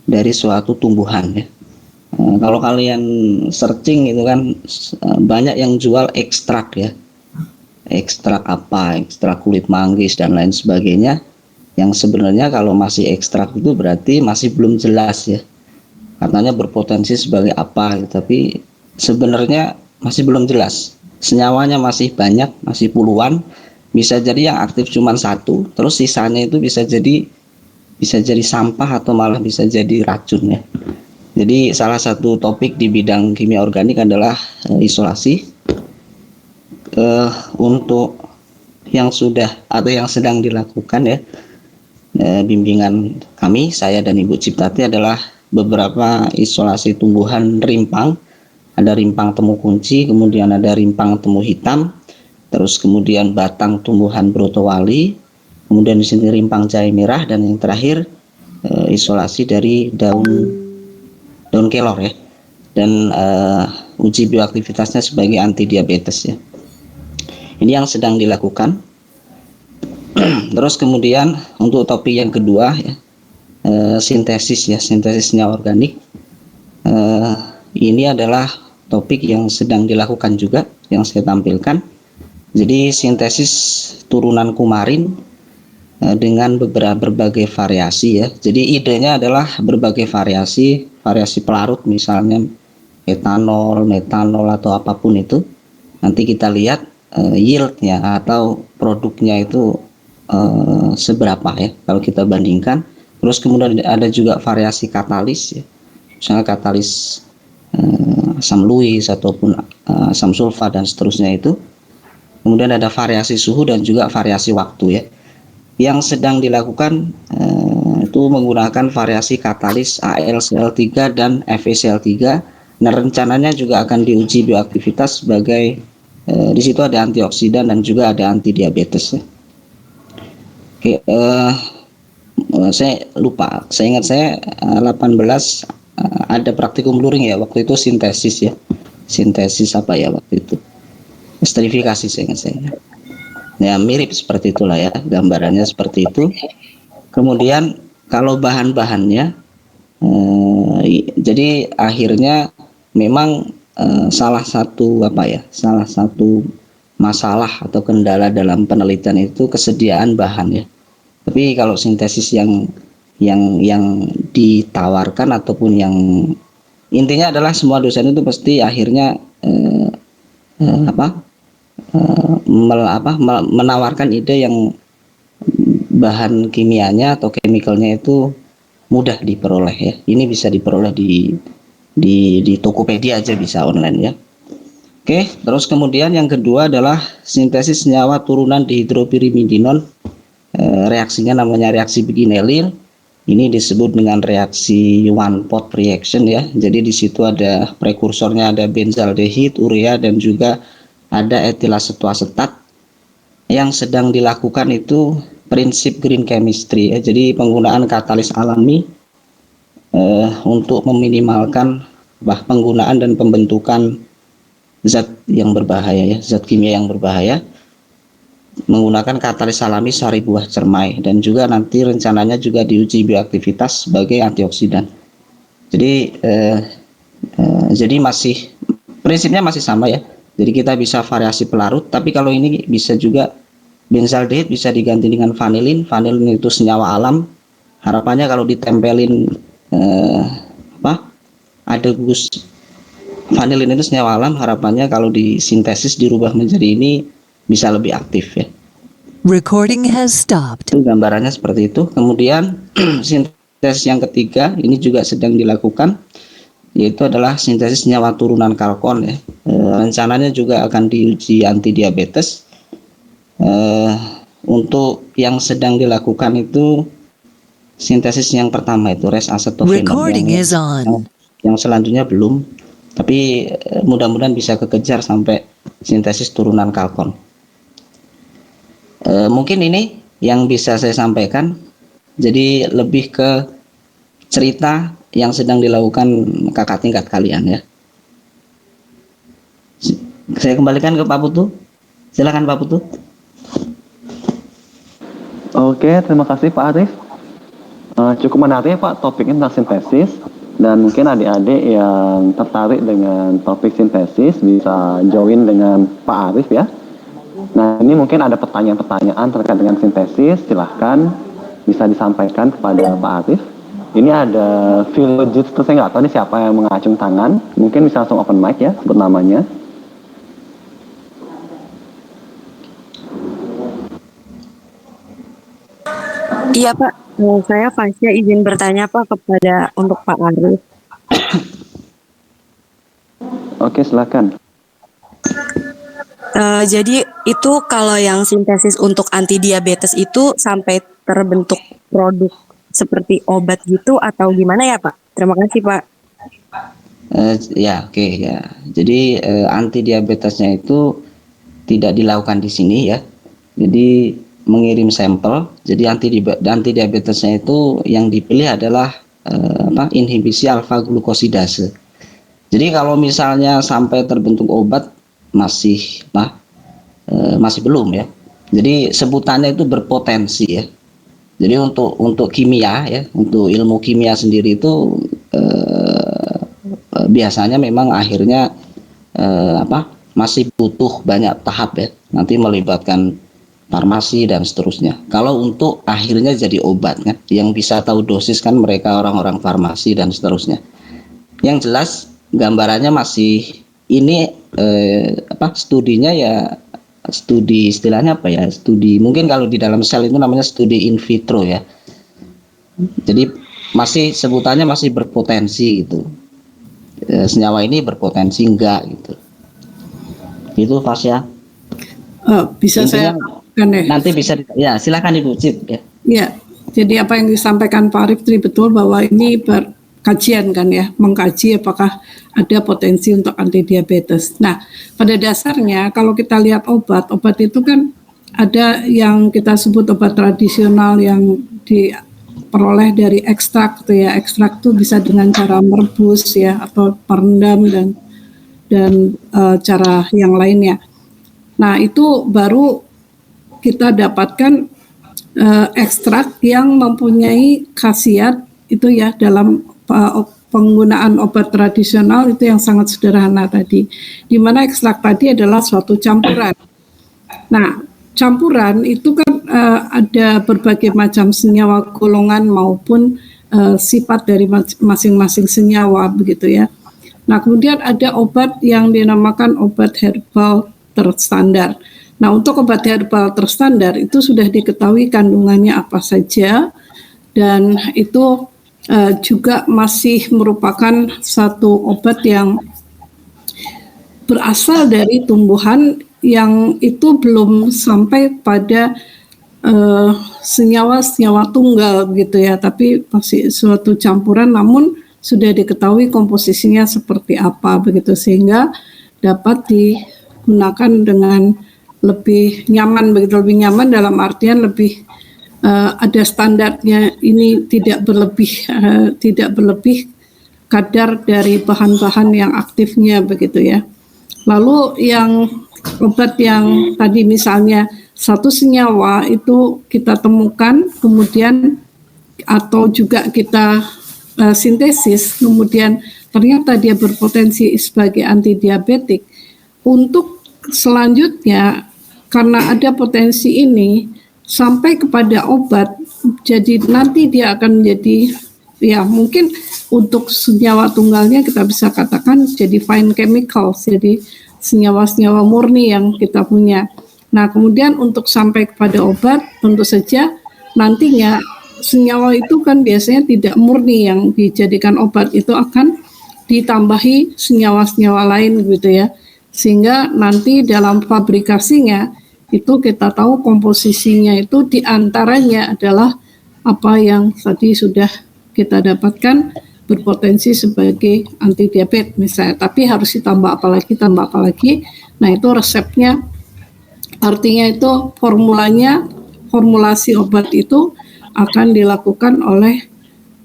dari suatu tumbuhan ya. Kalau kalian searching itu kan banyak yang jual ekstrak ya, ekstrak apa, ekstrak kulit manggis dan lain sebagainya, yang sebenarnya kalau masih ekstrak itu berarti masih belum jelas ya, katanya berpotensi sebagai apa, tapi sebenarnya masih belum jelas. Senyawanya masih banyak, masih puluhan, bisa jadi yang aktif cuma satu, terus sisanya itu bisa jadi sampah atau malah bisa jadi racun ya. Jadi salah satu topik di bidang kimia organik adalah isolasi. Untuk yang sudah atau yang sedang dilakukan ya, bimbingan kami, saya dan Ibu Ciptati adalah beberapa isolasi tumbuhan rimpang. Ada rimpang temu kunci, kemudian ada rimpang temu hitam, terus kemudian batang tumbuhan brotowali, kemudian di sini rimpang jahe merah, dan yang terakhir isolasi dari daun kelor ya, dan uji bioaktivitasnya sebagai anti diabetes ya. Ini yang sedang dilakukan. Terus kemudian untuk topik yang kedua ya, sintesis senyawa organik. Ini adalah topik yang sedang dilakukan juga, yang saya tampilkan. Jadi sintesis turunan kumarin dengan berbagai variasi ya. Jadi idenya adalah berbagai variasi pelarut, misalnya metanol atau apapun itu. Nanti kita lihat yieldnya atau produknya itu seberapa ya kalau kita bandingkan. Terus kemudian ada juga variasi katalis ya, misalnya katalis asam luis ataupun asam sulfat dan seterusnya itu. Kemudian ada variasi suhu dan juga variasi waktu ya. Yang sedang dilakukan itu menggunakan variasi katalis AlCl3 dan FeCl3. Nah, rencananya juga akan diuji bioaktivitas sebagai di situ ada antioksidan dan juga ada anti diabetes ya. Oke, saya lupa. Saya ingat 18 ada praktikum luring ya waktu itu, sintesis ya. Sintesis apa ya waktu itu? Esterifikasi saya ingat saya. Ya mirip seperti itulah ya, gambarannya seperti itu. Kemudian kalau bahan-bahannya jadi akhirnya memang salah satu masalah atau kendala dalam penelitian itu kesediaan bahan ya. Tapi kalau sintesis yang ditawarkan ataupun yang intinya adalah semua dosen itu pasti akhirnya menawarkan ide yang bahan kimianya atau chemicalnya itu mudah diperoleh ya. Ini bisa diperoleh di Tokopedia aja, bisa online ya. Oke, terus kemudian yang kedua adalah sintesis senyawa turunan dihidropyrimidinol. Reaksinya namanya reaksi Beginelli. Ini disebut dengan reaksi one pot reaction ya. Jadi di situ ada prekursornya, ada benzaldehid, urea, dan juga ada etilacetoacetat. Yang sedang dilakukan itu prinsip green chemistry ya. Jadi penggunaan katalis alami untuk meminimalkan penggunaan dan pembentukan zat yang berbahaya, ya, zat kimia yang berbahaya, menggunakan katalis alami sari buah cermai, dan juga nanti rencananya juga diuji bioaktivitas sebagai antioksidan. Jadi masih prinsipnya masih sama ya. Jadi kita bisa variasi pelarut, tapi kalau ini bisa juga benzaldehyde bisa diganti dengan vanilin. Vanilin itu senyawa alam. Harapannya kalau ditempelin adegus vanilin itu senyawa alam, harapannya kalau disintesis dirubah menjadi ini bisa lebih aktif ya. Recording has stopped. Itu gambarannya seperti itu. Kemudian sintesis yang ketiga ini juga sedang dilakukan, yaitu adalah sintesis senyawa turunan kalkon ya. Rencananya juga akan diuji anti diabetes. Untuk yang sedang dilakukan itu sintesis yang pertama itu resacetophenol. Recording is on. Yang selanjutnya belum, tapi mudah-mudahan bisa kekejar sampai sintesis turunan kalkon. Mungkin ini yang bisa saya sampaikan. Jadi lebih ke cerita yang sedang dilakukan kakak tingkat kalian ya. Saya kembalikan ke Pak Putu. Silakan Pak Putu. Oke, terima kasih Pak Arif. Cukup menarik Pak topiknya tentang sintesis, dan mungkin adik-adik yang tertarik dengan topik sintesis bisa join dengan Pak Arif ya. Nah, ini mungkin ada pertanyaan-pertanyaan terkait dengan sintesis, silahkan bisa disampaikan kepada Pak Arif. Ini ada Philogit, saya nggak tahu ini siapa yang mengacung tangan, mungkin bisa langsung open mic ya, sebut namanya. Iya Pak, saya Fasya izin bertanya Pak untuk Pak Arif. Oke, silakan. Jadi itu kalau yang sintesis untuk anti diabetes itu sampai terbentuk produk seperti obat gitu atau gimana ya Pak? Terima kasih Pak. Ya oke ya. Jadi anti diabetesnya itu tidak dilakukan di sini ya. Jadi mengirim sampel. Jadi anti diabetesnya itu yang dipilih adalah inhibisi alfa glukosidase. Jadi kalau misalnya sampai terbentuk obat masih belum ya. Jadi sebutannya itu berpotensi ya. Jadi untuk kimia ya, untuk ilmu kimia sendiri itu biasanya memang akhirnya masih butuh banyak tahap ya. Nanti melibatkan farmasi dan seterusnya. Kalau untuk akhirnya jadi obat kan, yang bisa tahu dosis kan mereka orang-orang farmasi dan seterusnya. Yang jelas gambarannya masih ini studinya ya, studi istilahnya apa ya, studi mungkin kalau di dalam sel itu namanya studi in vitro ya. Jadi masih sebutannya masih berpotensi gitu. Senyawa ini berpotensi enggak gitu. Itu Fasya. Bisa Intinya, saya nanti bisa ya, silakan Ibu Cip ya. Ya, jadi apa yang disampaikan Pak Arif tadi betul bahwa ini kajian kan ya, mengkaji apakah ada potensi untuk anti diabetes. Nah, pada dasarnya kalau kita lihat obat itu kan ada yang kita sebut obat tradisional yang diperoleh dari ekstrak tuh ya. Ekstrak tuh bisa dengan cara merebus ya atau merendam dan cara yang lainnya. Nah, itu baru kita dapatkan ekstrak yang mempunyai khasiat itu ya dalam penggunaan obat tradisional itu yang sangat sederhana tadi, di mana ekstrak tadi adalah suatu campuran. Nah, campuran itu kan ada berbagai macam senyawa golongan maupun sifat dari masing-masing senyawa begitu ya. Nah, kemudian ada obat yang dinamakan obat herbal terstandar. Nah, untuk obat herbal terstandar itu sudah diketahui kandungannya apa saja, dan itu juga masih merupakan satu obat yang berasal dari tumbuhan yang itu belum sampai pada senyawa-senyawa tunggal gitu ya, tapi masih suatu campuran namun sudah diketahui komposisinya seperti apa begitu, sehingga dapat digunakan dengan lebih nyaman begitu, lebih nyaman dalam artian lebih ada standarnya, ini tidak berlebih kadar dari bahan-bahan yang aktifnya begitu ya. Lalu yang obat yang tadi misalnya satu senyawa itu kita temukan kemudian atau juga kita sintesis kemudian ternyata dia berpotensi sebagai antidiabetik. Untuk selanjutnya karena ada potensi ini sampai kepada obat, jadi nanti dia akan menjadi ya mungkin untuk senyawa tunggalnya kita bisa katakan jadi fine chemicals, jadi senyawa-senyawa murni yang kita punya. Nah kemudian untuk sampai kepada obat tentu saja nantinya senyawa itu kan biasanya tidak murni yang dijadikan obat, itu akan ditambahi senyawa-senyawa lain gitu ya, sehingga nanti dalam fabrikasinya itu kita tahu komposisinya itu diantaranya adalah apa yang tadi sudah kita dapatkan berpotensi sebagai antidiabetes misalnya, tapi harus ditambah tambah apa lagi. Nah itu resepnya, artinya itu formulasi obat itu akan dilakukan oleh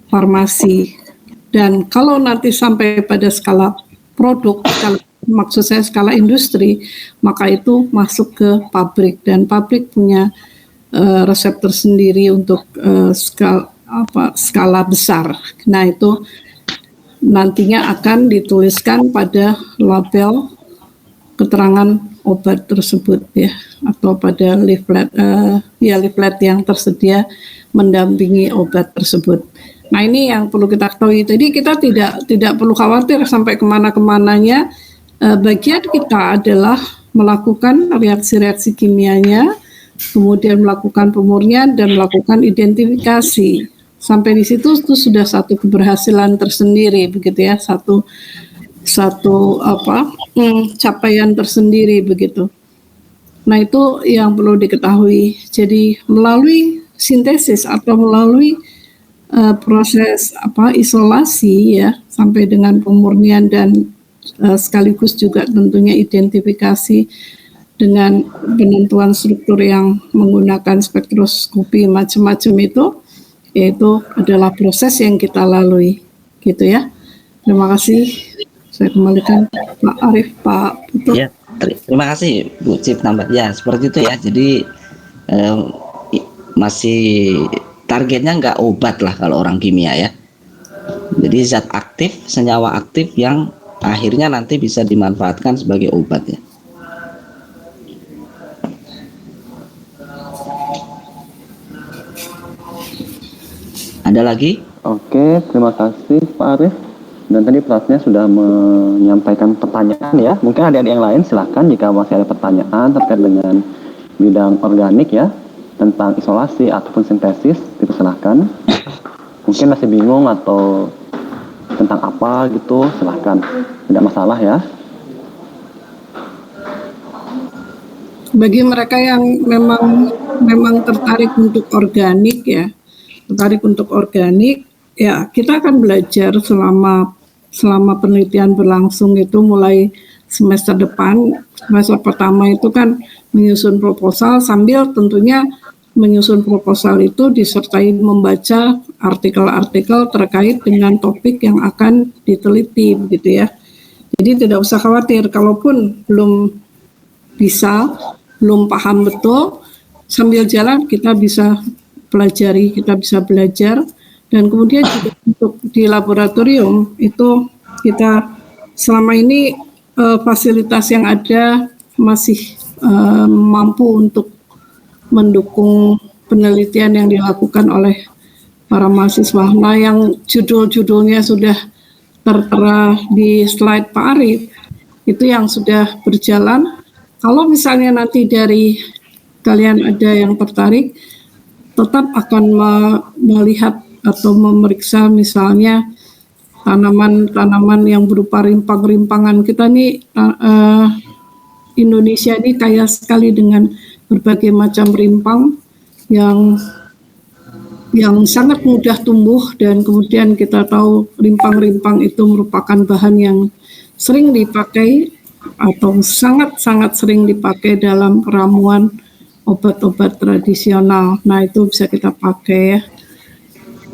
farmasi. Dan kalau nanti sampai pada skala produk, maksud saya skala industri, maka itu masuk ke pabrik dan pabrik punya resep tersendiri untuk skala besar. Nah itu nantinya akan dituliskan pada label keterangan obat tersebut ya, atau pada leaflet leaflet yang tersedia mendampingi obat tersebut. Nah ini yang perlu kita ketahui. Jadi kita tidak perlu khawatir sampai kemana-kemananya. Bagian kita adalah melakukan reaksi-reaksi kimianya, kemudian melakukan pemurnian dan melakukan identifikasi. Sampai di situ itu sudah satu keberhasilan tersendiri begitu ya, satu capaian tersendiri begitu. Nah itu yang perlu diketahui. Jadi melalui sintesis atau melalui proses isolasi ya sampai dengan pemurnian dan sekaligus juga tentunya identifikasi dengan penentuan struktur yang menggunakan spektroskopi macam-macam itu, yaitu adalah proses yang kita lalui gitu ya. Terima kasih. Saya kembalikan Pak Arief, Pak Putu. Ya, terima kasih Bu Cip nambah. Ya seperti itu ya. Jadi masih targetnya nggak obat lah kalau orang kimia ya. Jadi zat aktif, senyawa aktif yang akhirnya nanti bisa dimanfaatkan sebagai obat ya. Ada lagi? Oke, terima kasih Pak Arief. Dan tadi pelatnya sudah menyampaikan pertanyaan ya. Mungkin ada yang lain silahkan jika masih ada pertanyaan terkait dengan bidang organik ya, tentang isolasi ataupun sintesis, dipersilahkan. Mungkin masih bingung atau tentang apa gitu, silahkan, tidak masalah ya. Bagi mereka yang memang tertarik untuk organik ya, ya kita akan belajar selama penelitian berlangsung itu mulai semester depan. Semester pertama itu kan menyusun proposal, sambil tentunya menyusun proposal itu disertai membaca artikel-artikel terkait dengan topik yang akan diteliti begitu ya. Jadi tidak usah khawatir kalaupun belum paham betul, sambil jalan kita bisa pelajari, kita bisa belajar. Dan kemudian juga untuk di laboratorium itu kita selama ini fasilitas yang ada masih mampu untuk mendukung penelitian yang dilakukan oleh para mahasiswa. Nah, yang judul-judulnya sudah tertera di slide Pak Arief, itu yang sudah berjalan. Kalau misalnya nanti dari kalian ada yang tertarik, tetap akan melihat atau memeriksa misalnya tanaman-tanaman yang berupa rimpang-rimpangan. Kita nih Indonesia ini kaya sekali dengan berbagai macam rimpang yang sangat mudah tumbuh, dan kemudian kita tahu rimpang-rimpang itu merupakan bahan yang sering dipakai atau sangat-sangat sering dipakai dalam ramuan obat-obat tradisional. Nah, itu bisa kita pakai ya.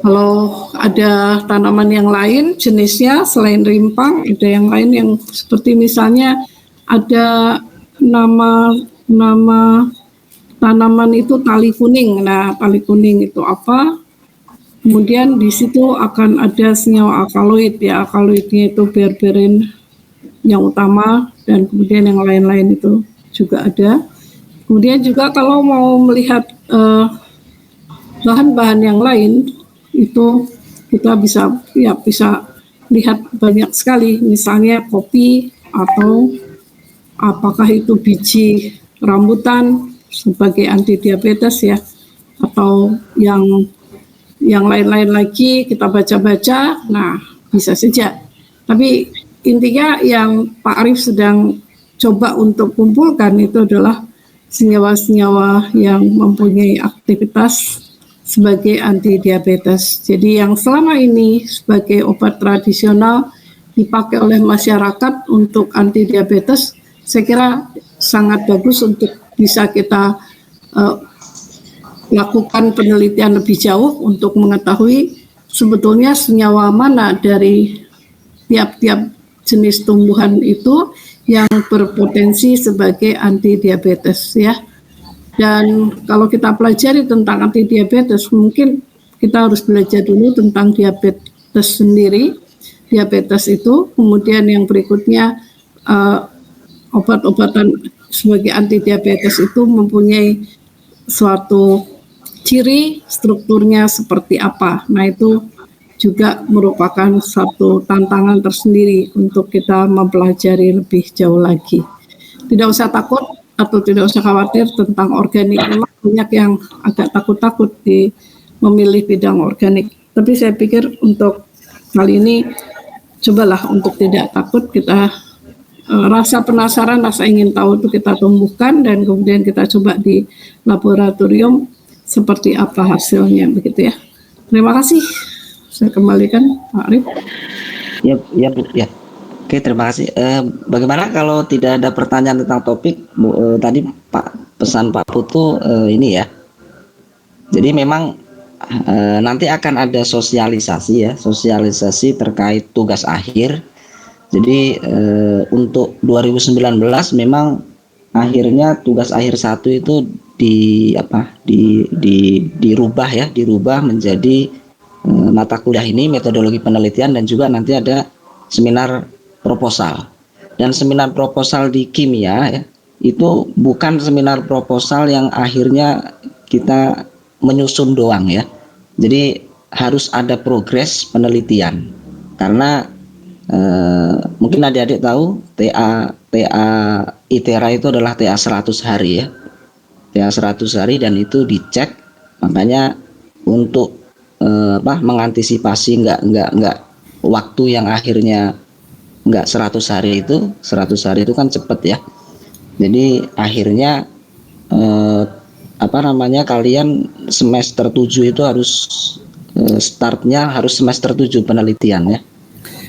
Kalau ada tanaman yang lain jenisnya selain rimpang, ada yang lain yang seperti misalnya ada nama tanaman itu tali kuning. Nah, tali kuning itu apa? Kemudian di situ akan ada senyawa alkaloid ya. Alkaloidnya itu berberin yang utama dan kemudian yang lain-lain itu juga ada. Kemudian juga kalau mau melihat bahan-bahan yang lain itu kita bisa lihat banyak sekali, misalnya kopi atau apakah itu biji rambutan sebagai anti diabetes ya, atau yang lain-lain lagi kita baca-baca. Nah, bisa saja. Tapi intinya yang Pak Arif sedang coba untuk kumpulkan itu adalah senyawa-senyawa yang mempunyai aktivitas sebagai anti diabetes. Jadi yang selama ini sebagai obat tradisional dipakai oleh masyarakat untuk anti diabetes, saya kira sangat bagus untuk bisa kita lakukan penelitian lebih jauh untuk mengetahui sebetulnya senyawa mana dari tiap-tiap jenis tumbuhan itu yang berpotensi sebagai anti diabetes ya. Dan kalau kita pelajari tentang anti diabetes, mungkin kita harus belajar dulu tentang diabetes sendiri, diabetes itu, kemudian yang berikutnya obat-obatan sebagai anti diabetes itu mempunyai suatu ciri strukturnya seperti apa. Nah, itu juga merupakan satu tantangan tersendiri untuk kita mempelajari lebih jauh lagi. Tidak usah takut atau tidak usah khawatir tentang organik. Memang banyak yang agak takut-takut di memilih bidang organik. Tapi saya pikir untuk kali ini cobalah untuk tidak takut, kita rasa penasaran, rasa ingin tahu itu kita tumbuhkan dan kemudian kita coba di laboratorium seperti apa hasilnya, begitu ya. Terima kasih. Saya kembalikan Pak Arif. Ya Bu, ya. Oke, terima kasih. Bagaimana kalau tidak ada pertanyaan tentang topik, Bu, tadi pesan Pak Putu ini ya. Jadi memang nanti akan ada sosialisasi terkait tugas akhir. Jadi untuk 2019 memang akhirnya tugas akhir 1 itu dirubah menjadi mata kuliah ini metodologi penelitian, dan juga nanti ada seminar proposal. Dan seminar proposal di kimia ya, itu bukan seminar proposal yang akhirnya kita menyusun doang ya. Jadi harus ada progres penelitian, karena mungkin adik-adik tahu TA ITERA itu adalah TA 100 hari ya. TA 100 hari dan itu dicek, makanya untuk mengantisipasi nggak waktu yang akhirnya nggak 100 hari itu kan cepet ya. Jadi akhirnya kalian semester 7 itu harus startnya harus semester 7 penelitian ya.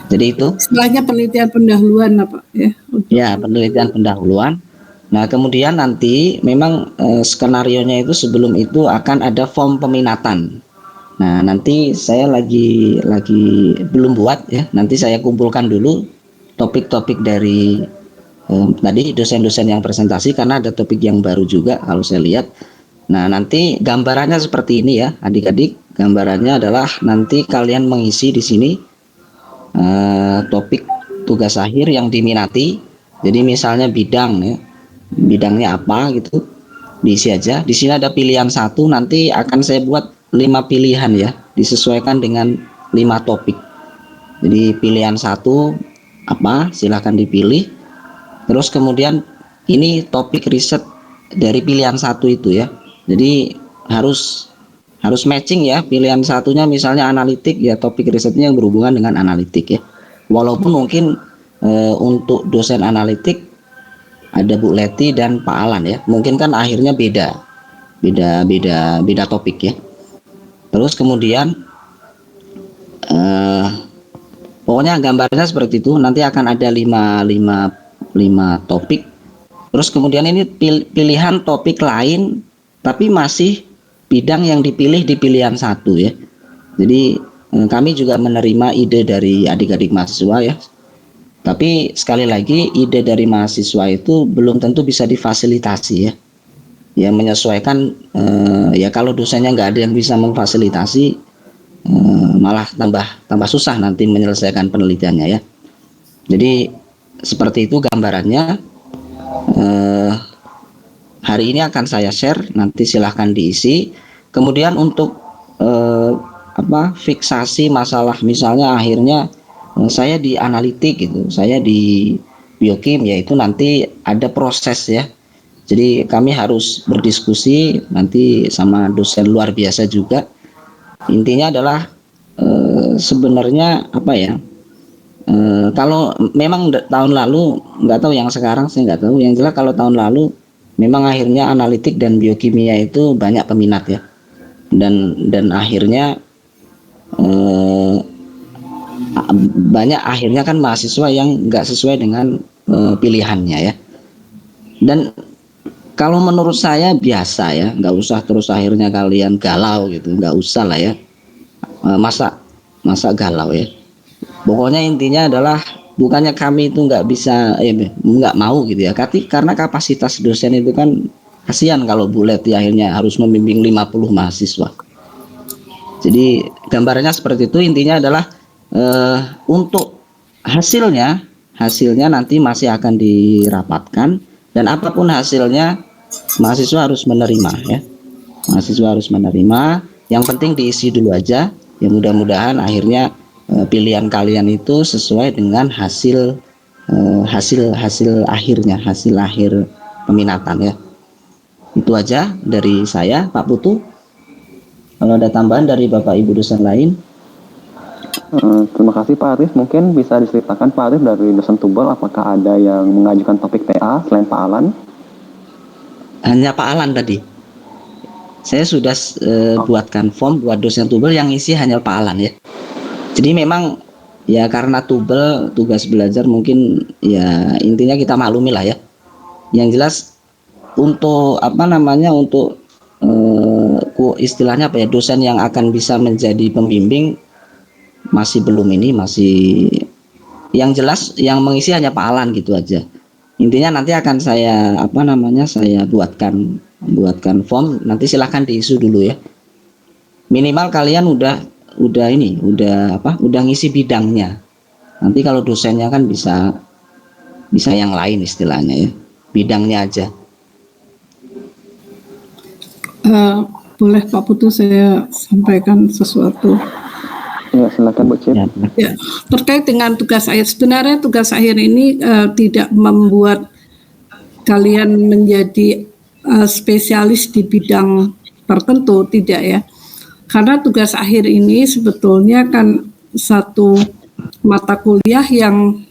Jadi itu istilahnya penelitian pendahuluan apa ya? Ya, penelitian pendahuluan. Nah, kemudian nanti memang skenarionya itu sebelum itu akan ada form peminatan. Nah, nanti saya lagi belum buat ya. Nanti saya kumpulkan dulu topik-topik dari tadi dosen-dosen yang presentasi, karena ada topik yang baru juga kalau saya lihat. Nah, nanti gambarannya seperti ini ya, adik-adik. Gambarannya adalah nanti kalian mengisi di sini topik tugas akhir yang diminati. Jadi misalnya bidang ya, bidangnya apa gitu, diisi aja. Di sini ada pilihan 1, nanti akan saya buat 5 pilihan ya, disesuaikan dengan 5 topik. Jadi pilihan 1 apa, silahkan dipilih. Terus kemudian ini topik riset dari pilihan 1 itu ya. Jadi harus matching ya. Pilihan satunya misalnya analitik ya, topik risetnya yang berhubungan dengan analitik ya. Walaupun mungkin untuk dosen analitik ada Bu Leti dan Pak Alan ya, mungkin kan akhirnya beda topik ya. Terus kemudian pokoknya gambarnya seperti itu. Nanti akan ada 5 topik. Terus kemudian ini pilihan topik lain tapi masih bidang yang dipilih di pilihan 1 ya. Jadi kami juga menerima ide dari adik-adik mahasiswa ya. Tapi sekali lagi ide dari mahasiswa itu belum tentu bisa difasilitasi ya. Ya menyesuaikan ya kalau dosennya nggak ada yang bisa memfasilitasi malah tambah susah nanti menyelesaikan penelitiannya ya. Jadi seperti itu gambarannya. Hari ini akan saya share, nanti silahkan diisi. Kemudian untuk fiksasi masalah misalnya akhirnya saya di analitik gitu, saya di biokim, yaitu nanti ada proses ya. Jadi kami harus berdiskusi nanti sama dosen luar biasa juga. Intinya adalah sebenarnya apa ya? Kalau memang tahun lalu, nggak tahu yang sekarang saya nggak tahu. Yang jelas kalau tahun lalu memang akhirnya analitik dan biokimia itu banyak peminat ya. Dan akhirnya banyak akhirnya kan mahasiswa yang nggak sesuai dengan pilihannya ya. Dan kalau menurut saya biasa ya, nggak usah terus akhirnya kalian galau gitu, nggak usah lah ya. Masa galau ya. Pokoknya intinya adalah bukannya kami itu nggak bisa, nggak mau gitu ya. Karena kapasitas dosen itu kan kasihan kalau Bu Leti akhirnya harus membimbing 50 mahasiswa. Jadi gambarnya seperti itu. Intinya adalah untuk hasilnya nanti masih akan dirapatkan, dan apapun hasilnya mahasiswa harus menerima ya. Mahasiswa harus menerima. Yang penting diisi dulu aja. Ya mudah-mudahan akhirnya pilihan kalian itu sesuai dengan hasil akhirnya, hasil akhir peminatan ya. Itu aja dari saya, Pak Putu. Kalau ada tambahan dari Bapak Ibu dosen lain. Terima kasih Pak Arif. Mungkin bisa diceritakan Pak Arif dari dosen Tubel, apakah ada yang mengajukan topik TA selain Pak Alan? Hanya Pak Alan tadi. Saya sudah buatkan form buat dosen Tubel yang isi hanya Pak Alan ya. Jadi memang ya karena Tubel tugas belajar mungkin ya intinya kita maklumi lah ya. Yang jelas untuk untuk istilahnya apa ya, dosen yang akan bisa menjadi pembimbing masih belum yang jelas yang mengisi hanya Pak Alan gitu aja. Intinya nanti akan saya saya buatkan form, nanti silahkan diisi dulu ya. Minimal kalian udah ngisi bidangnya. Nanti kalau dosennya kan bisa yang lain istilahnya ya. Bidangnya aja. Boleh Pak Putu saya sampaikan sesuatu. Ya, silakan Bu Cip. Ya, terkait dengan tugas akhir, sebenarnya tugas akhir ini tidak membuat kalian menjadi spesialis di bidang tertentu, tidak ya. Karena tugas akhir ini sebetulnya kan satu mata kuliah yang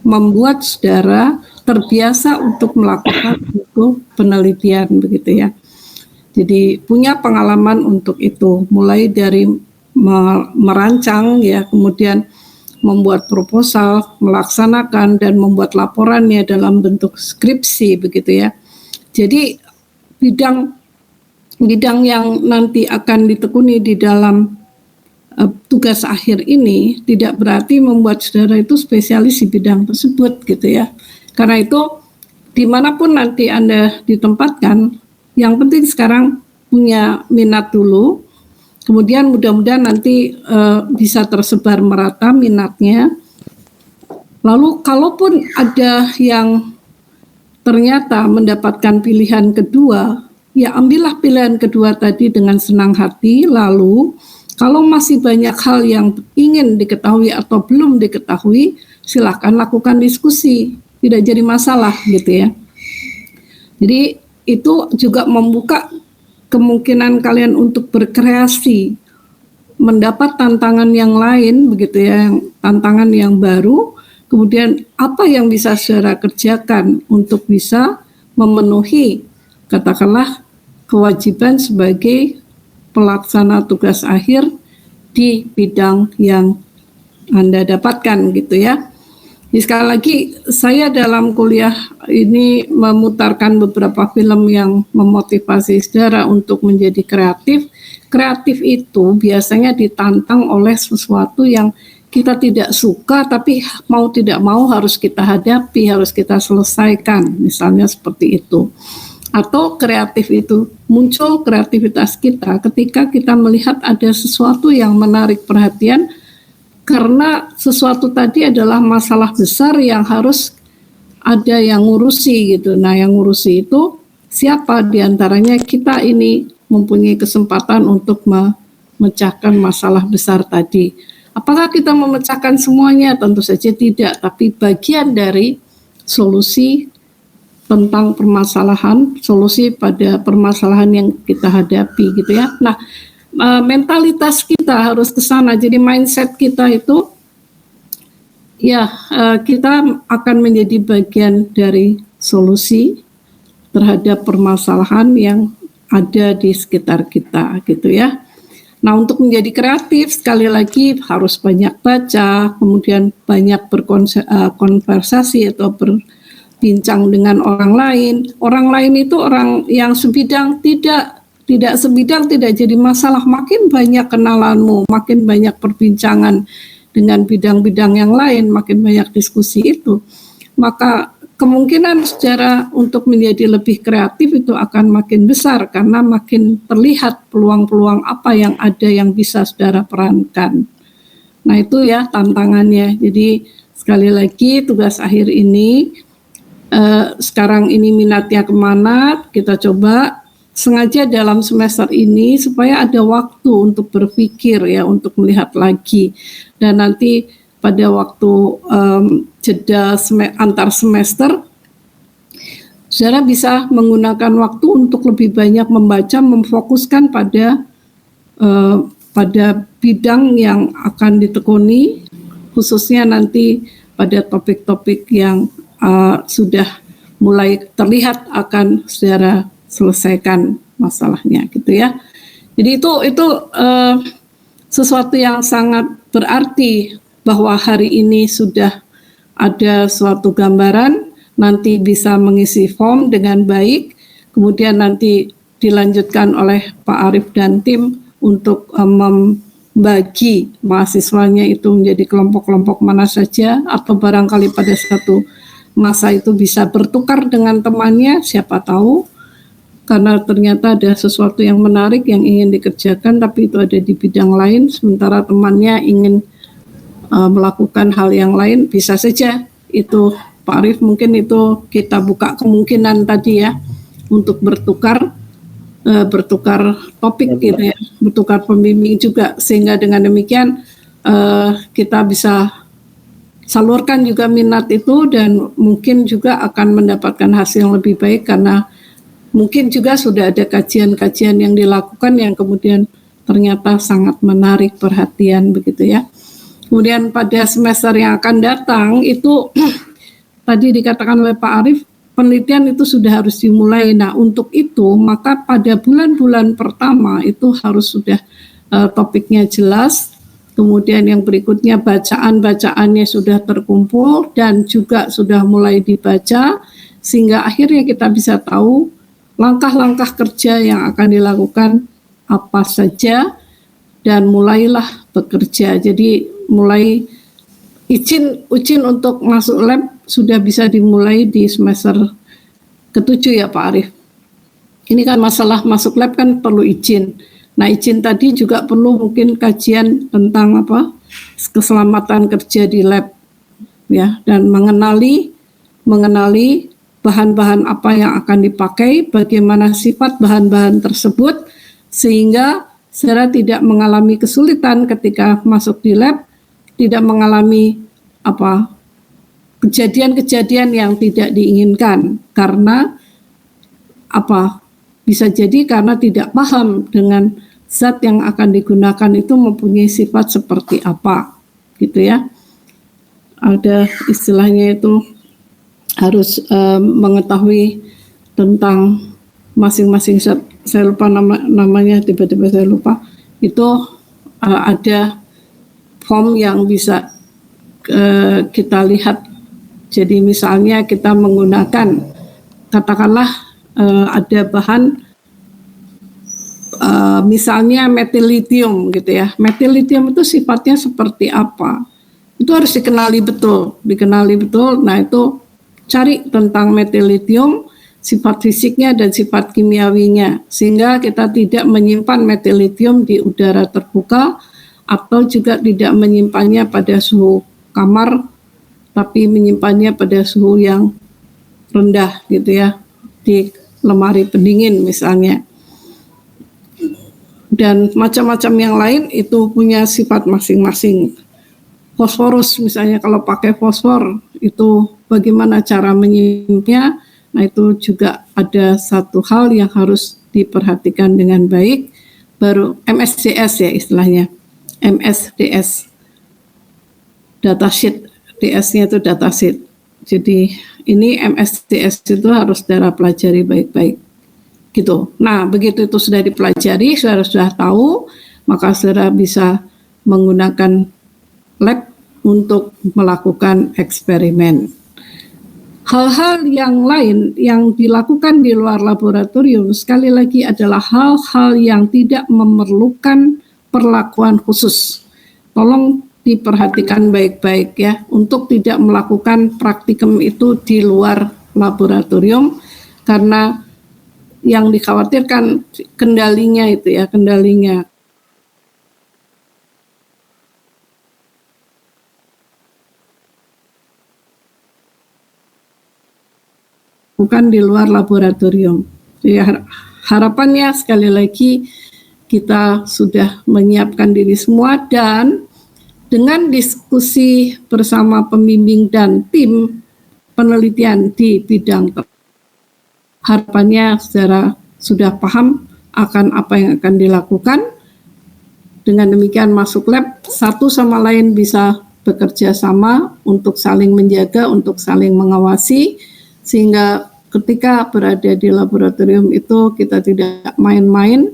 membuat saudara terbiasa untuk melakukan itu penelitian begitu ya. Jadi punya pengalaman untuk itu, mulai dari merancang ya, kemudian membuat proposal, melaksanakan dan membuat laporannya dalam bentuk skripsi begitu ya. Jadi bidang yang nanti akan ditekuni di dalam tugas akhir ini tidak berarti membuat saudara itu spesialis di bidang tersebut gitu ya. Karena itu dimanapun nanti Anda ditempatkan, yang penting sekarang punya minat dulu, kemudian mudah-mudahan nanti bisa tersebar merata minatnya. Lalu kalaupun ada yang ternyata mendapatkan pilihan kedua, ya ambillah pilihan kedua tadi dengan senang hati. Lalu kalau masih banyak hal yang ingin diketahui atau belum diketahui, silakan lakukan diskusi, tidak jadi masalah gitu ya. Jadi itu juga membuka kemungkinan kalian untuk berkreasi, mendapat tantangan yang lain begitu ya, tantangan yang baru. Kemudian apa yang bisa saudara kerjakan untuk bisa memenuhi katakanlah kewajiban sebagai pelaksana tugas akhir di bidang yang Anda dapatkan gitu ya. Jadi sekali lagi saya dalam kuliah ini memutarkan beberapa film yang memotivasi saudara untuk menjadi kreatif. Kreatif itu biasanya ditantang oleh sesuatu yang kita tidak suka tapi mau tidak mau harus kita hadapi, harus kita selesaikan, misalnya seperti itu. Atau kreatif itu muncul kreativitas kita ketika kita melihat ada sesuatu yang menarik perhatian karena sesuatu tadi adalah masalah besar yang harus ada yang ngurusi gitu. Nah, yang ngurusi itu siapa diantaranya kita ini mempunyai kesempatan untuk memecahkan masalah besar tadi. Apakah kita memecahkan semuanya? Tentu saja tidak, tapi bagian dari solusi tentang permasalahan, solusi pada permasalahan yang kita hadapi gitu ya. Nah, mentalitas kita harus ke sana. Jadi mindset kita itu ya kita akan menjadi bagian dari solusi terhadap permasalahan yang ada di sekitar kita gitu ya. Nah, untuk menjadi kreatif sekali lagi harus banyak baca, kemudian banyak berkonversasi atau berbincang dengan orang lain. Orang lain itu orang yang sebidang tidak sebidang tidak jadi masalah. Makin banyak kenalanmu, makin banyak perbincangan dengan bidang-bidang yang lain, makin banyak diskusi itu, maka kemungkinan secara untuk menjadi lebih kreatif itu akan makin besar karena makin terlihat peluang-peluang apa yang ada yang bisa saudara perankan. Nah, itu ya tantangannya. Jadi sekali lagi tugas akhir ini sekarang ini minatnya kemana, kita coba sengaja dalam semester ini supaya ada waktu untuk berpikir ya, untuk melihat lagi, dan nanti pada waktu jeda antar semester saudara bisa menggunakan waktu untuk lebih banyak membaca, memfokuskan pada bidang yang akan ditekuni, khususnya nanti pada topik-topik yang sudah mulai terlihat akan saudara selesaikan masalahnya gitu ya. Jadi itu sesuatu yang sangat berarti bahwa hari ini sudah ada suatu gambaran, nanti bisa mengisi form dengan baik, kemudian nanti dilanjutkan oleh Pak Arief dan tim untuk membagi mahasiswanya itu menjadi kelompok-kelompok mana saja, atau barangkali pada satu masa itu bisa bertukar dengan temannya, siapa tahu, karena ternyata ada sesuatu yang menarik yang ingin dikerjakan tapi itu ada di bidang lain, sementara temannya ingin melakukan hal yang lain, bisa saja itu Pak Arief, mungkin itu kita buka kemungkinan tadi ya untuk bertukar topik gitu ya, bertukar pembimbing juga, sehingga dengan demikian kita bisa salurkan juga minat itu dan mungkin juga akan mendapatkan hasil yang lebih baik karena mungkin juga sudah ada kajian-kajian yang dilakukan yang kemudian ternyata sangat menarik perhatian begitu ya. Kemudian pada semester yang akan datang itu tadi dikatakan oleh Pak Arief, penelitian itu sudah harus dimulai. Nah, untuk itu maka pada bulan-bulan pertama itu harus sudah topiknya jelas. Kemudian yang berikutnya bacaan-bacaannya sudah terkumpul dan juga sudah mulai dibaca, sehingga akhirnya kita bisa tahu langkah-langkah kerja yang akan dilakukan apa saja dan mulailah bekerja. Jadi mulai izin untuk masuk lab sudah bisa dimulai di semester ke-7 ya Pak Arief. Ini kan masalah masuk lab kan perlu izin. Nah, izin tadi juga perlu mungkin kajian tentang keselamatan kerja di lab ya, dan mengenali bahan-bahan apa yang akan dipakai, bagaimana sifat bahan-bahan tersebut sehingga saudara tidak mengalami kesulitan ketika masuk di lab, tidak mengalami kejadian-kejadian yang tidak diinginkan karena bisa jadi karena tidak paham dengan zat yang akan digunakan itu mempunyai sifat seperti apa gitu ya. Ada istilahnya itu harus mengetahui tentang masing-masing zat. Saya lupa namanya, tiba-tiba saya lupa. Itu ada form yang bisa kita lihat Jadi misalnya kita menggunakan, katakanlah ada bahan misalnya metil litium gitu ya. Metil litium itu sifatnya seperti apa? Itu harus dikenali betul. Nah itu cari tentang metil litium, sifat fisiknya dan sifat kimiawinya, sehingga kita tidak menyimpan metil litium di udara terbuka atau juga tidak menyimpannya pada suhu kamar, tapi menyimpannya pada suhu yang rendah gitu ya, di lemari pendingin misalnya. Dan macam-macam yang lain itu punya sifat masing-masing. Fosforus misalnya, kalau pakai fosfor itu bagaimana cara menyimpannya, nah itu juga ada satu hal yang harus diperhatikan dengan baik. Baru MSDS ya istilahnya, MSDS, datasheet, DS-nya itu datasheet. Jadi ini MSDS itu harus saudara pelajari baik-baik gitu. Nah begitu itu sudah dipelajari, saudara sudah tahu, maka saudara bisa menggunakan lab untuk melakukan eksperimen. Hal-hal yang lain yang dilakukan di luar laboratorium sekali lagi adalah hal-hal yang tidak memerlukan perlakuan khusus. Tolong diperhatikan baik-baik ya, untuk tidak melakukan praktikum itu di luar laboratorium, karena yang dikhawatirkan kendalinya itu ya, kendalinya. Bukan di luar laboratorium. Jadi harapannya sekali lagi kita sudah menyiapkan diri semua, dan dengan diskusi bersama pembimbing dan tim penelitian di bidang harapannya saudara sudah paham akan apa yang akan dilakukan. Dengan demikian masuk lab, satu sama lain bisa bekerja sama untuk saling menjaga, untuk saling mengawasi, sehingga ketika berada di laboratorium itu kita tidak main-main,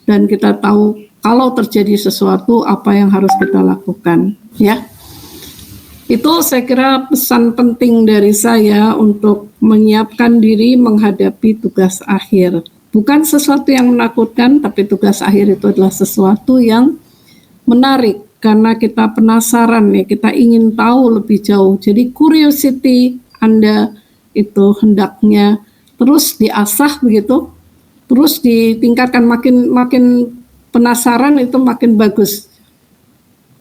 dan kita tahu kalau terjadi sesuatu apa yang harus kita lakukan ya. Itu saya kira pesan penting dari saya untuk menyiapkan diri menghadapi tugas akhir. Bukan sesuatu yang menakutkan, tapi tugas akhir itu adalah sesuatu yang menarik karena kita penasaran ya, kita ingin tahu lebih jauh. Jadi curiosity Anda itu hendaknya terus diasah begitu, terus ditingkatkan, makin penasaran itu makin bagus.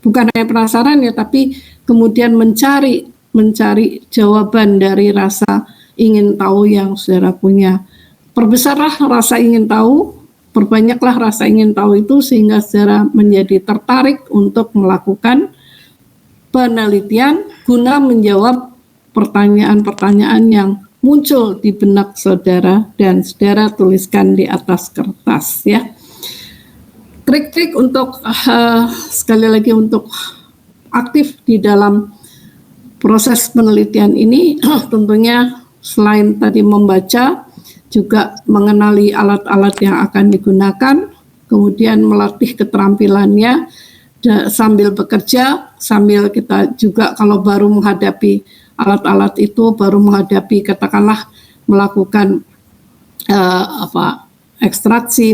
Bukan hanya penasaran ya, tapi kemudian mencari jawaban dari rasa ingin tahu yang saudara punya. Perbesarlah rasa ingin tahu, perbanyaklah rasa ingin tahu itu sehingga saudara menjadi tertarik untuk melakukan penelitian guna menjawab pertanyaan-pertanyaan yang muncul di benak saudara dan saudara tuliskan di atas kertas ya. Trik-trik untuk sekali lagi untuk aktif di dalam proses penelitian ini tentunya selain tadi membaca, juga mengenali alat-alat yang akan digunakan, kemudian melatih keterampilannya sambil bekerja, sambil kita juga kalau baru menghadapi alat-alat itu, baru menghadapi katakanlah melakukan ekstraksi,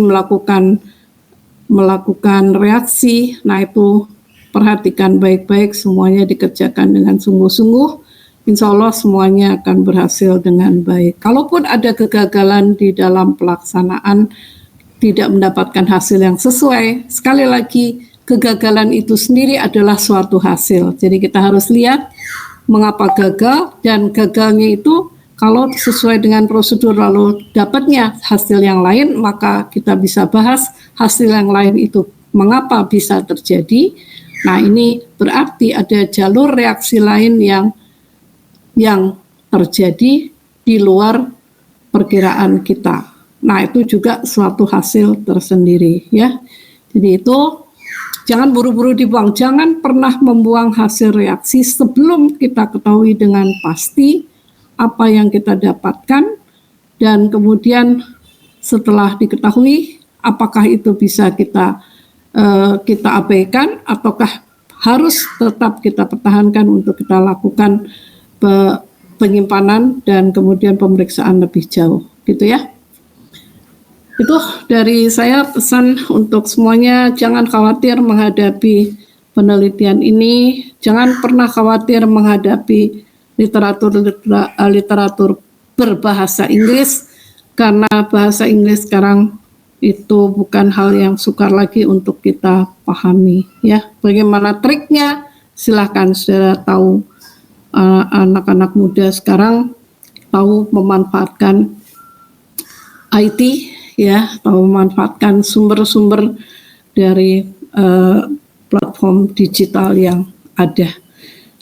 melakukan reaksi, nah itu perhatikan baik-baik, semuanya dikerjakan dengan sungguh-sungguh, insya Allah semuanya akan berhasil dengan baik. Kalaupun ada kegagalan di dalam pelaksanaan, tidak mendapatkan hasil yang sesuai, sekali lagi kegagalan itu sendiri adalah suatu hasil. Jadi kita harus lihat mengapa gagal, dan gagalnya itu kalau sesuai dengan prosedur lalu dapatnya hasil yang lain, maka kita bisa bahas hasil yang lain itu mengapa bisa terjadi. Nah ini berarti ada jalur reaksi lain yang terjadi di luar perkiraan kita. Nah itu juga suatu hasil tersendiri ya. Jadi itu jangan buru-buru dibuang, jangan pernah membuang hasil reaksi sebelum kita ketahui dengan pasti apa yang kita dapatkan, dan kemudian setelah diketahui apakah itu bisa kita abaikan ataukah harus tetap kita pertahankan untuk kita lakukan penyimpanan dan kemudian pemeriksaan lebih jauh, gitu ya. Itu dari saya pesan untuk semuanya, jangan khawatir menghadapi penelitian ini, jangan pernah khawatir menghadapi literatur berbahasa Inggris, karena bahasa Inggris sekarang itu bukan hal yang sukar lagi untuk kita pahami, ya. Bagaimana triknya? Silahkan saudara tahu, anak-anak muda sekarang tahu memanfaatkan IT, ya, tahu memanfaatkan sumber-sumber dari platform digital yang ada.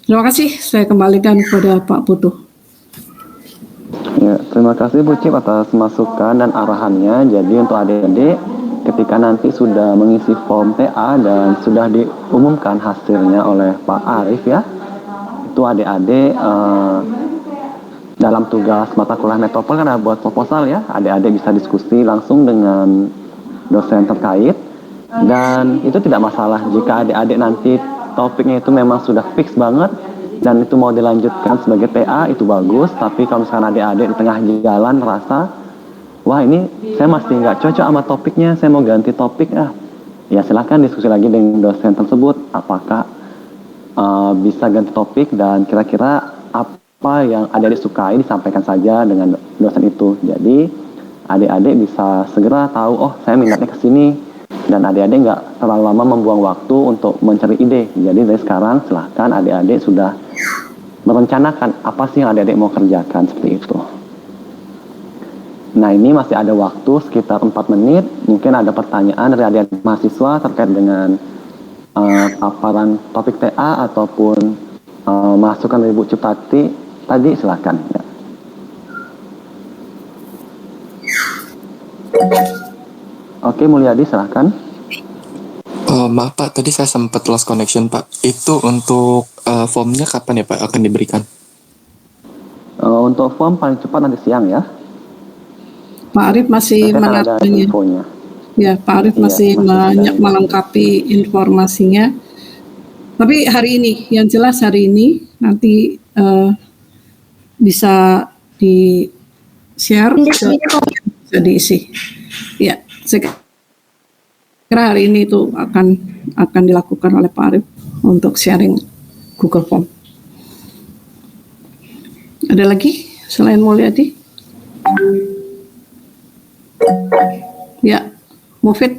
Terima kasih, saya kembalikan kepada Pak Putu. Ya, terima kasih Bu Cip atas masukan dan arahannya. Jadi untuk adik-adik, ketika nanti sudah mengisi form TA dan sudah diumumkan hasilnya oleh Pak Arif ya, itu adik-adik dalam tugas mata kuliah metropol kan ada buat proposal ya, adik-adik bisa diskusi langsung dengan dosen terkait, dan itu tidak masalah jika adik-adik nanti topiknya itu memang sudah fix banget dan itu mau dilanjutkan sebagai TA, itu bagus. Tapi kalau misalkan adik-adik di tengah jalan merasa, wah ini saya masih nggak cocok sama topiknya, saya mau ganti topik, ya silahkan diskusi lagi dengan dosen tersebut apakah bisa ganti topik, dan kira-kira apa yang adik-adik sukai disampaikan saja dengan dosen itu. Jadi adik-adik bisa segera tahu, oh saya minatnya ke sini, dan adik-adik nggak terlalu lama membuang waktu untuk mencari ide. Jadi dari sekarang silahkan adik-adik sudah merencanakan apa sih yang adik-adik mau kerjakan, seperti itu. Nah ini masih ada waktu sekitar 4 menit, mungkin ada pertanyaan dari adik-adik mahasiswa terkait dengan paparan topik TA ataupun masukan dari Bu Ciptati tadi, silahkan ya. Oke, Mulyadi silahkan. Maaf Pak, tadi saya sempat lost connection Pak. Itu untuk formnya kapan ya Pak akan diberikan? Untuk form paling cepat nanti siang ya. Pak Arif masih menanyakannya. Ya, Pak Arif masih banyak melengkapi informasinya. Tapi hari ini, yang jelas hari ini nanti bisa di-share, bisa diisi. Ya, saya kira hari ini itu akan dilakukan oleh Pak Arif untuk sharing Google Form. Ada lagi selain Mulyadi? Ya, Mufid.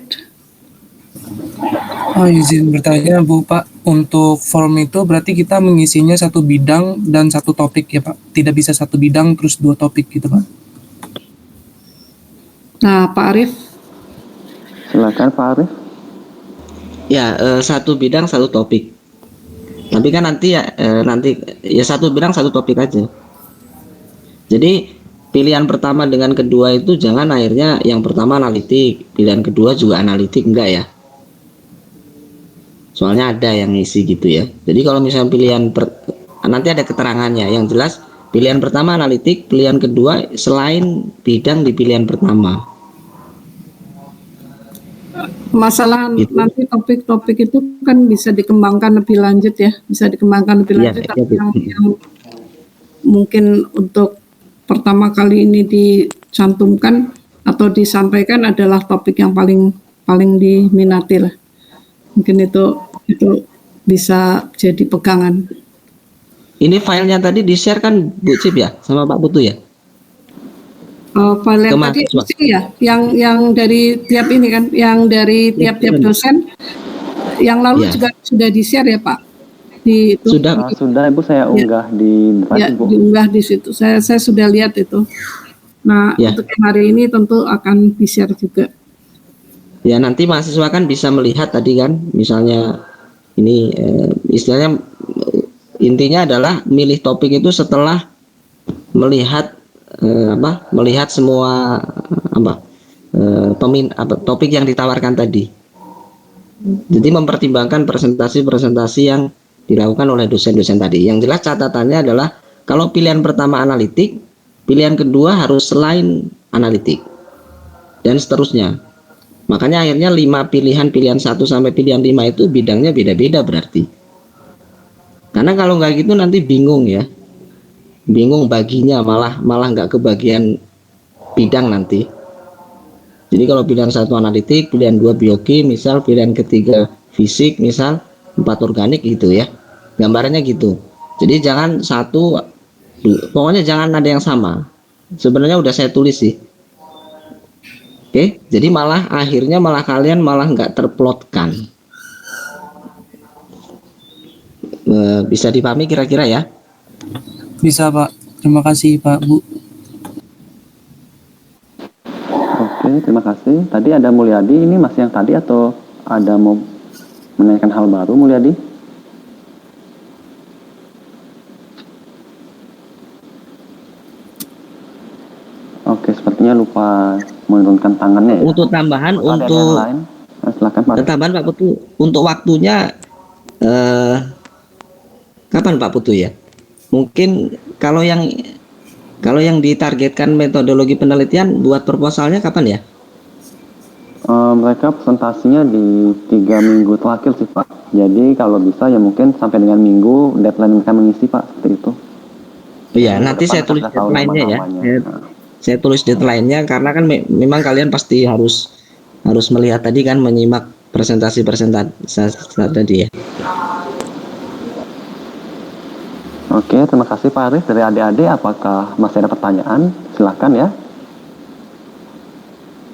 Izin bertanya Bu Pak, untuk form itu berarti kita mengisinya satu bidang dan satu topik ya Pak? Tidak bisa satu bidang terus 2 topik gitu Pak? Nah, Pak Arif. Silakan Pak Arif. Ya, satu bidang satu topik. Tapi kan nanti ya satu bidang satu topik aja. Jadi pilihan pertama dengan kedua itu jangan akhirnya yang pertama analitik, pilihan kedua juga analitik, enggak ya. Soalnya ada yang ngisi gitu ya. Jadi kalau misalnya nanti ada keterangannya, yang jelas pilihan pertama analitik, pilihan kedua selain bidang di pilihan pertama. Masalah gitu. Nanti topik-topik itu kan bisa dikembangkan lebih lanjut ya, bisa dikembangkan lebih lanjut. Ya, tapi yang mungkin untuk pertama kali ini dicantumkan atau disampaikan adalah topik yang paling diminati lah. Mungkin itu bisa jadi pegangan. Ini filenya tadi di-share kan Bu Cip ya sama Pak Putu ya? File yang tadi ya, yang dari tiap ini kan, yang dari tiap-tiap dosen, yang lalu juga sudah di-share ya Pak? Sudah Ibu, saya unggah di depan Ibu. Diunggah di situ. Saya sudah lihat itu. Nah, untuk yang hari ini tentu akan di-share juga. Ya, nanti mahasiswa kan bisa melihat tadi kan, misalnya ini istilahnya intinya adalah milih topik itu setelah melihat melihat semua topik yang ditawarkan tadi. Jadi mempertimbangkan presentasi yang dilakukan oleh dosen-dosen tadi. Yang jelas catatannya adalah kalau pilihan pertama analitik, pilihan kedua harus selain analitik dan seterusnya. Makanya akhirnya 5 pilihan 1 sampai pilihan 5 itu bidangnya beda-beda berarti. Karena kalau nggak gitu nanti bingung ya. bingung baginya, malah nggak kebagian bidang nanti. Jadi kalau pilihan 1 analitik, pilihan 2 bioki, misal pilihan ketiga fisik, misal 4 organik gitu ya. Gambarannya gitu. Jadi jangan pokoknya jangan ada yang sama. Sebenarnya udah saya tulis sih. Oke, jadi akhirnya kalian nggak terplotkan. Bisa dipahami kira-kira ya? Bisa Pak. Terima kasih Pak Bu. Oke, terima kasih. Tadi ada Mulyadi, ini masih yang tadi atau ada mau menanyakan hal baru Mulyadi? Oke, sepertinya lupa menurunkan tangannya ya. Untuk tambahan, Atau ada yang lain? Silakan Pak. Tambahan Pak Putu, untuk waktunya kapan Pak Putu ya? Mungkin kalau yang ditargetkan metodologi penelitian buat proposalnya kapan ya? Mereka presentasinya di 3 minggu terakhir sih Pak. Jadi kalau bisa ya mungkin sampai dengan minggu deadline mereka mengisi Pak, seperti itu. Iya, nanti saya tulis deadline-nya ya. Saya tulis deadline-nya karena kan memang kalian pasti harus melihat tadi kan, menyimak presentasi tadi ya. Oke, terima kasih Pak Arif. Dari adik-adik, apakah masih ada pertanyaan? Silakan ya.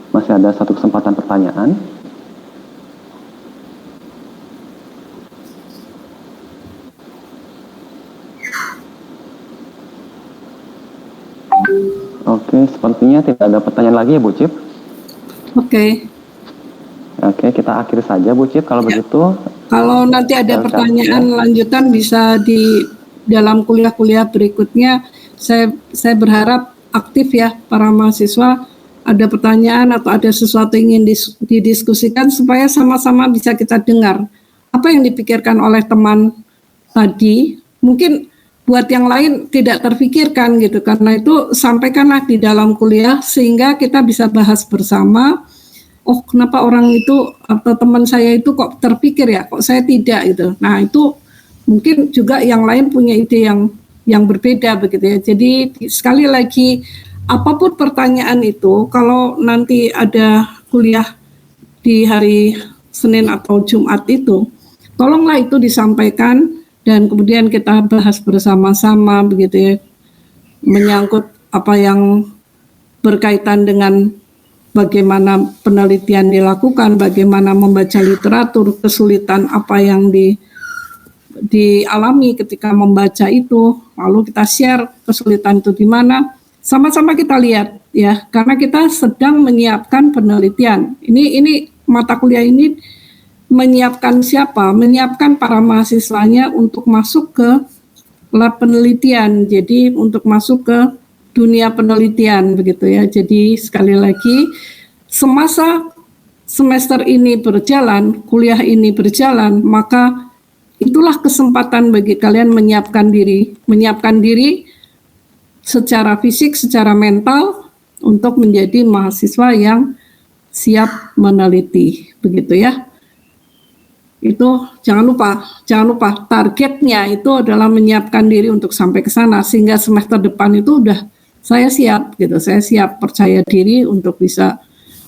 Masih ada 1 kesempatan pertanyaan. Oke, sepertinya tidak ada pertanyaan lagi ya Bu Cip. Oke. Oke, kita akhiri saja Bu Cip kalau begitu. Kalau nanti ada pertanyaan lanjutan bisa di dalam kuliah-kuliah berikutnya. Saya berharap aktif ya para mahasiswa, ada pertanyaan atau ada sesuatu yang ingin didiskusikan supaya sama-sama bisa kita dengar apa yang dipikirkan oleh teman tadi. Mungkin buat yang lain tidak terpikirkan gitu, karena itu sampaikanlah di dalam kuliah sehingga kita bisa bahas bersama. Oh, kenapa orang itu atau teman saya itu kok terpikir ya, kok saya tidak gitu. Nah, itu mungkin juga yang lain punya ide yang berbeda begitu ya. Jadi sekali lagi, apapun pertanyaan itu, kalau nanti ada kuliah di hari Senin atau Jumat itu, tolonglah itu disampaikan dan kemudian kita bahas bersama-sama begitu ya, menyangkut apa yang berkaitan dengan bagaimana penelitian dilakukan, bagaimana membaca literatur, kesulitan apa yang dialami ketika membaca itu, lalu kita share kesulitan itu di mana, sama-sama kita lihat ya, karena kita sedang menyiapkan penelitian. Ini mata kuliah ini menyiapkan siapa? Menyiapkan para mahasiswanya untuk masuk ke lab penelitian. Jadi untuk masuk ke dunia penelitian begitu ya. Jadi sekali lagi, semasa semester ini berjalan, kuliah ini berjalan, maka itulah kesempatan bagi kalian menyiapkan diri secara fisik, secara mental untuk menjadi mahasiswa yang siap meneliti, begitu ya. Itu jangan lupa targetnya itu adalah menyiapkan diri untuk sampai ke sana, sehingga semester depan itu udah saya siap gitu, saya siap, percaya diri untuk bisa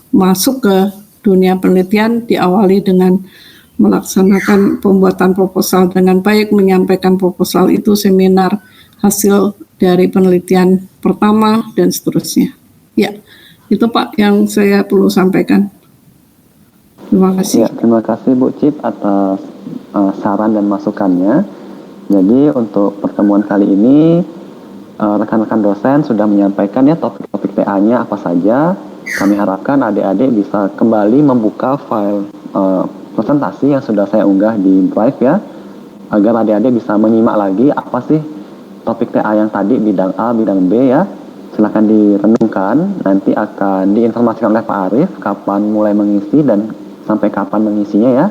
masuk ke dunia penelitian, diawali dengan melaksanakan pembuatan proposal dengan baik, menyampaikan proposal itu, seminar hasil dari penelitian pertama dan seterusnya. Ya, itu Pak yang saya perlu sampaikan. Terima kasih. Ya, terima kasih Bu Cip atas saran dan masukannya. Jadi untuk pertemuan kali ini rekan-rekan dosen sudah menyampaikan ya topik-topik TA-nya apa saja. Kami harapkan adik-adik bisa kembali membuka file presentasi yang sudah saya unggah di Drive ya, agar adik-adik bisa menyimak lagi apa sih topik TA yang tadi, bidang A, bidang B ya. Silakan direnungkan, nanti akan diinformasikan oleh Pak Arif kapan mulai mengisi dan sampai kapan mengisinya ya,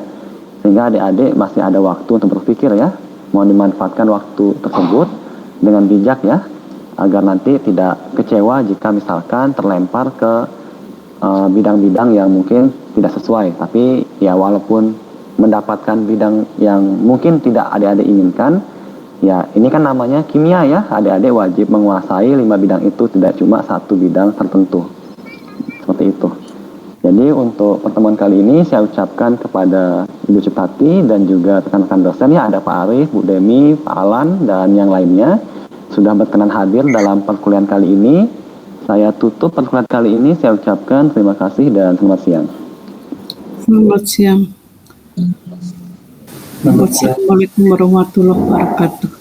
sehingga adik-adik masih ada waktu untuk berpikir ya, mau dimanfaatkan waktu tersebut dengan bijak ya, agar nanti tidak kecewa jika misalkan terlempar ke bidang-bidang yang mungkin tidak sesuai, tapi ya walaupun mendapatkan bidang yang mungkin tidak adik-adik inginkan, Ya, ini kan namanya kimia ya, adik-adik wajib menguasai 5 bidang itu, tidak cuma satu bidang tertentu. Seperti itu. Jadi untuk pertemuan kali ini saya ucapkan kepada Ibu Ciptati dan juga rekan-rekan dosen ya, ada Pak Arif, Bu Demi, Pak Alan, dan yang lainnya sudah berkenan hadir dalam perkuliahan kali ini. Saya tutup perkuliahan kali ini, saya ucapkan terima kasih dan selamat siang. Selamat siang. Assalamualaikum warahmatullahi wabarakatuh.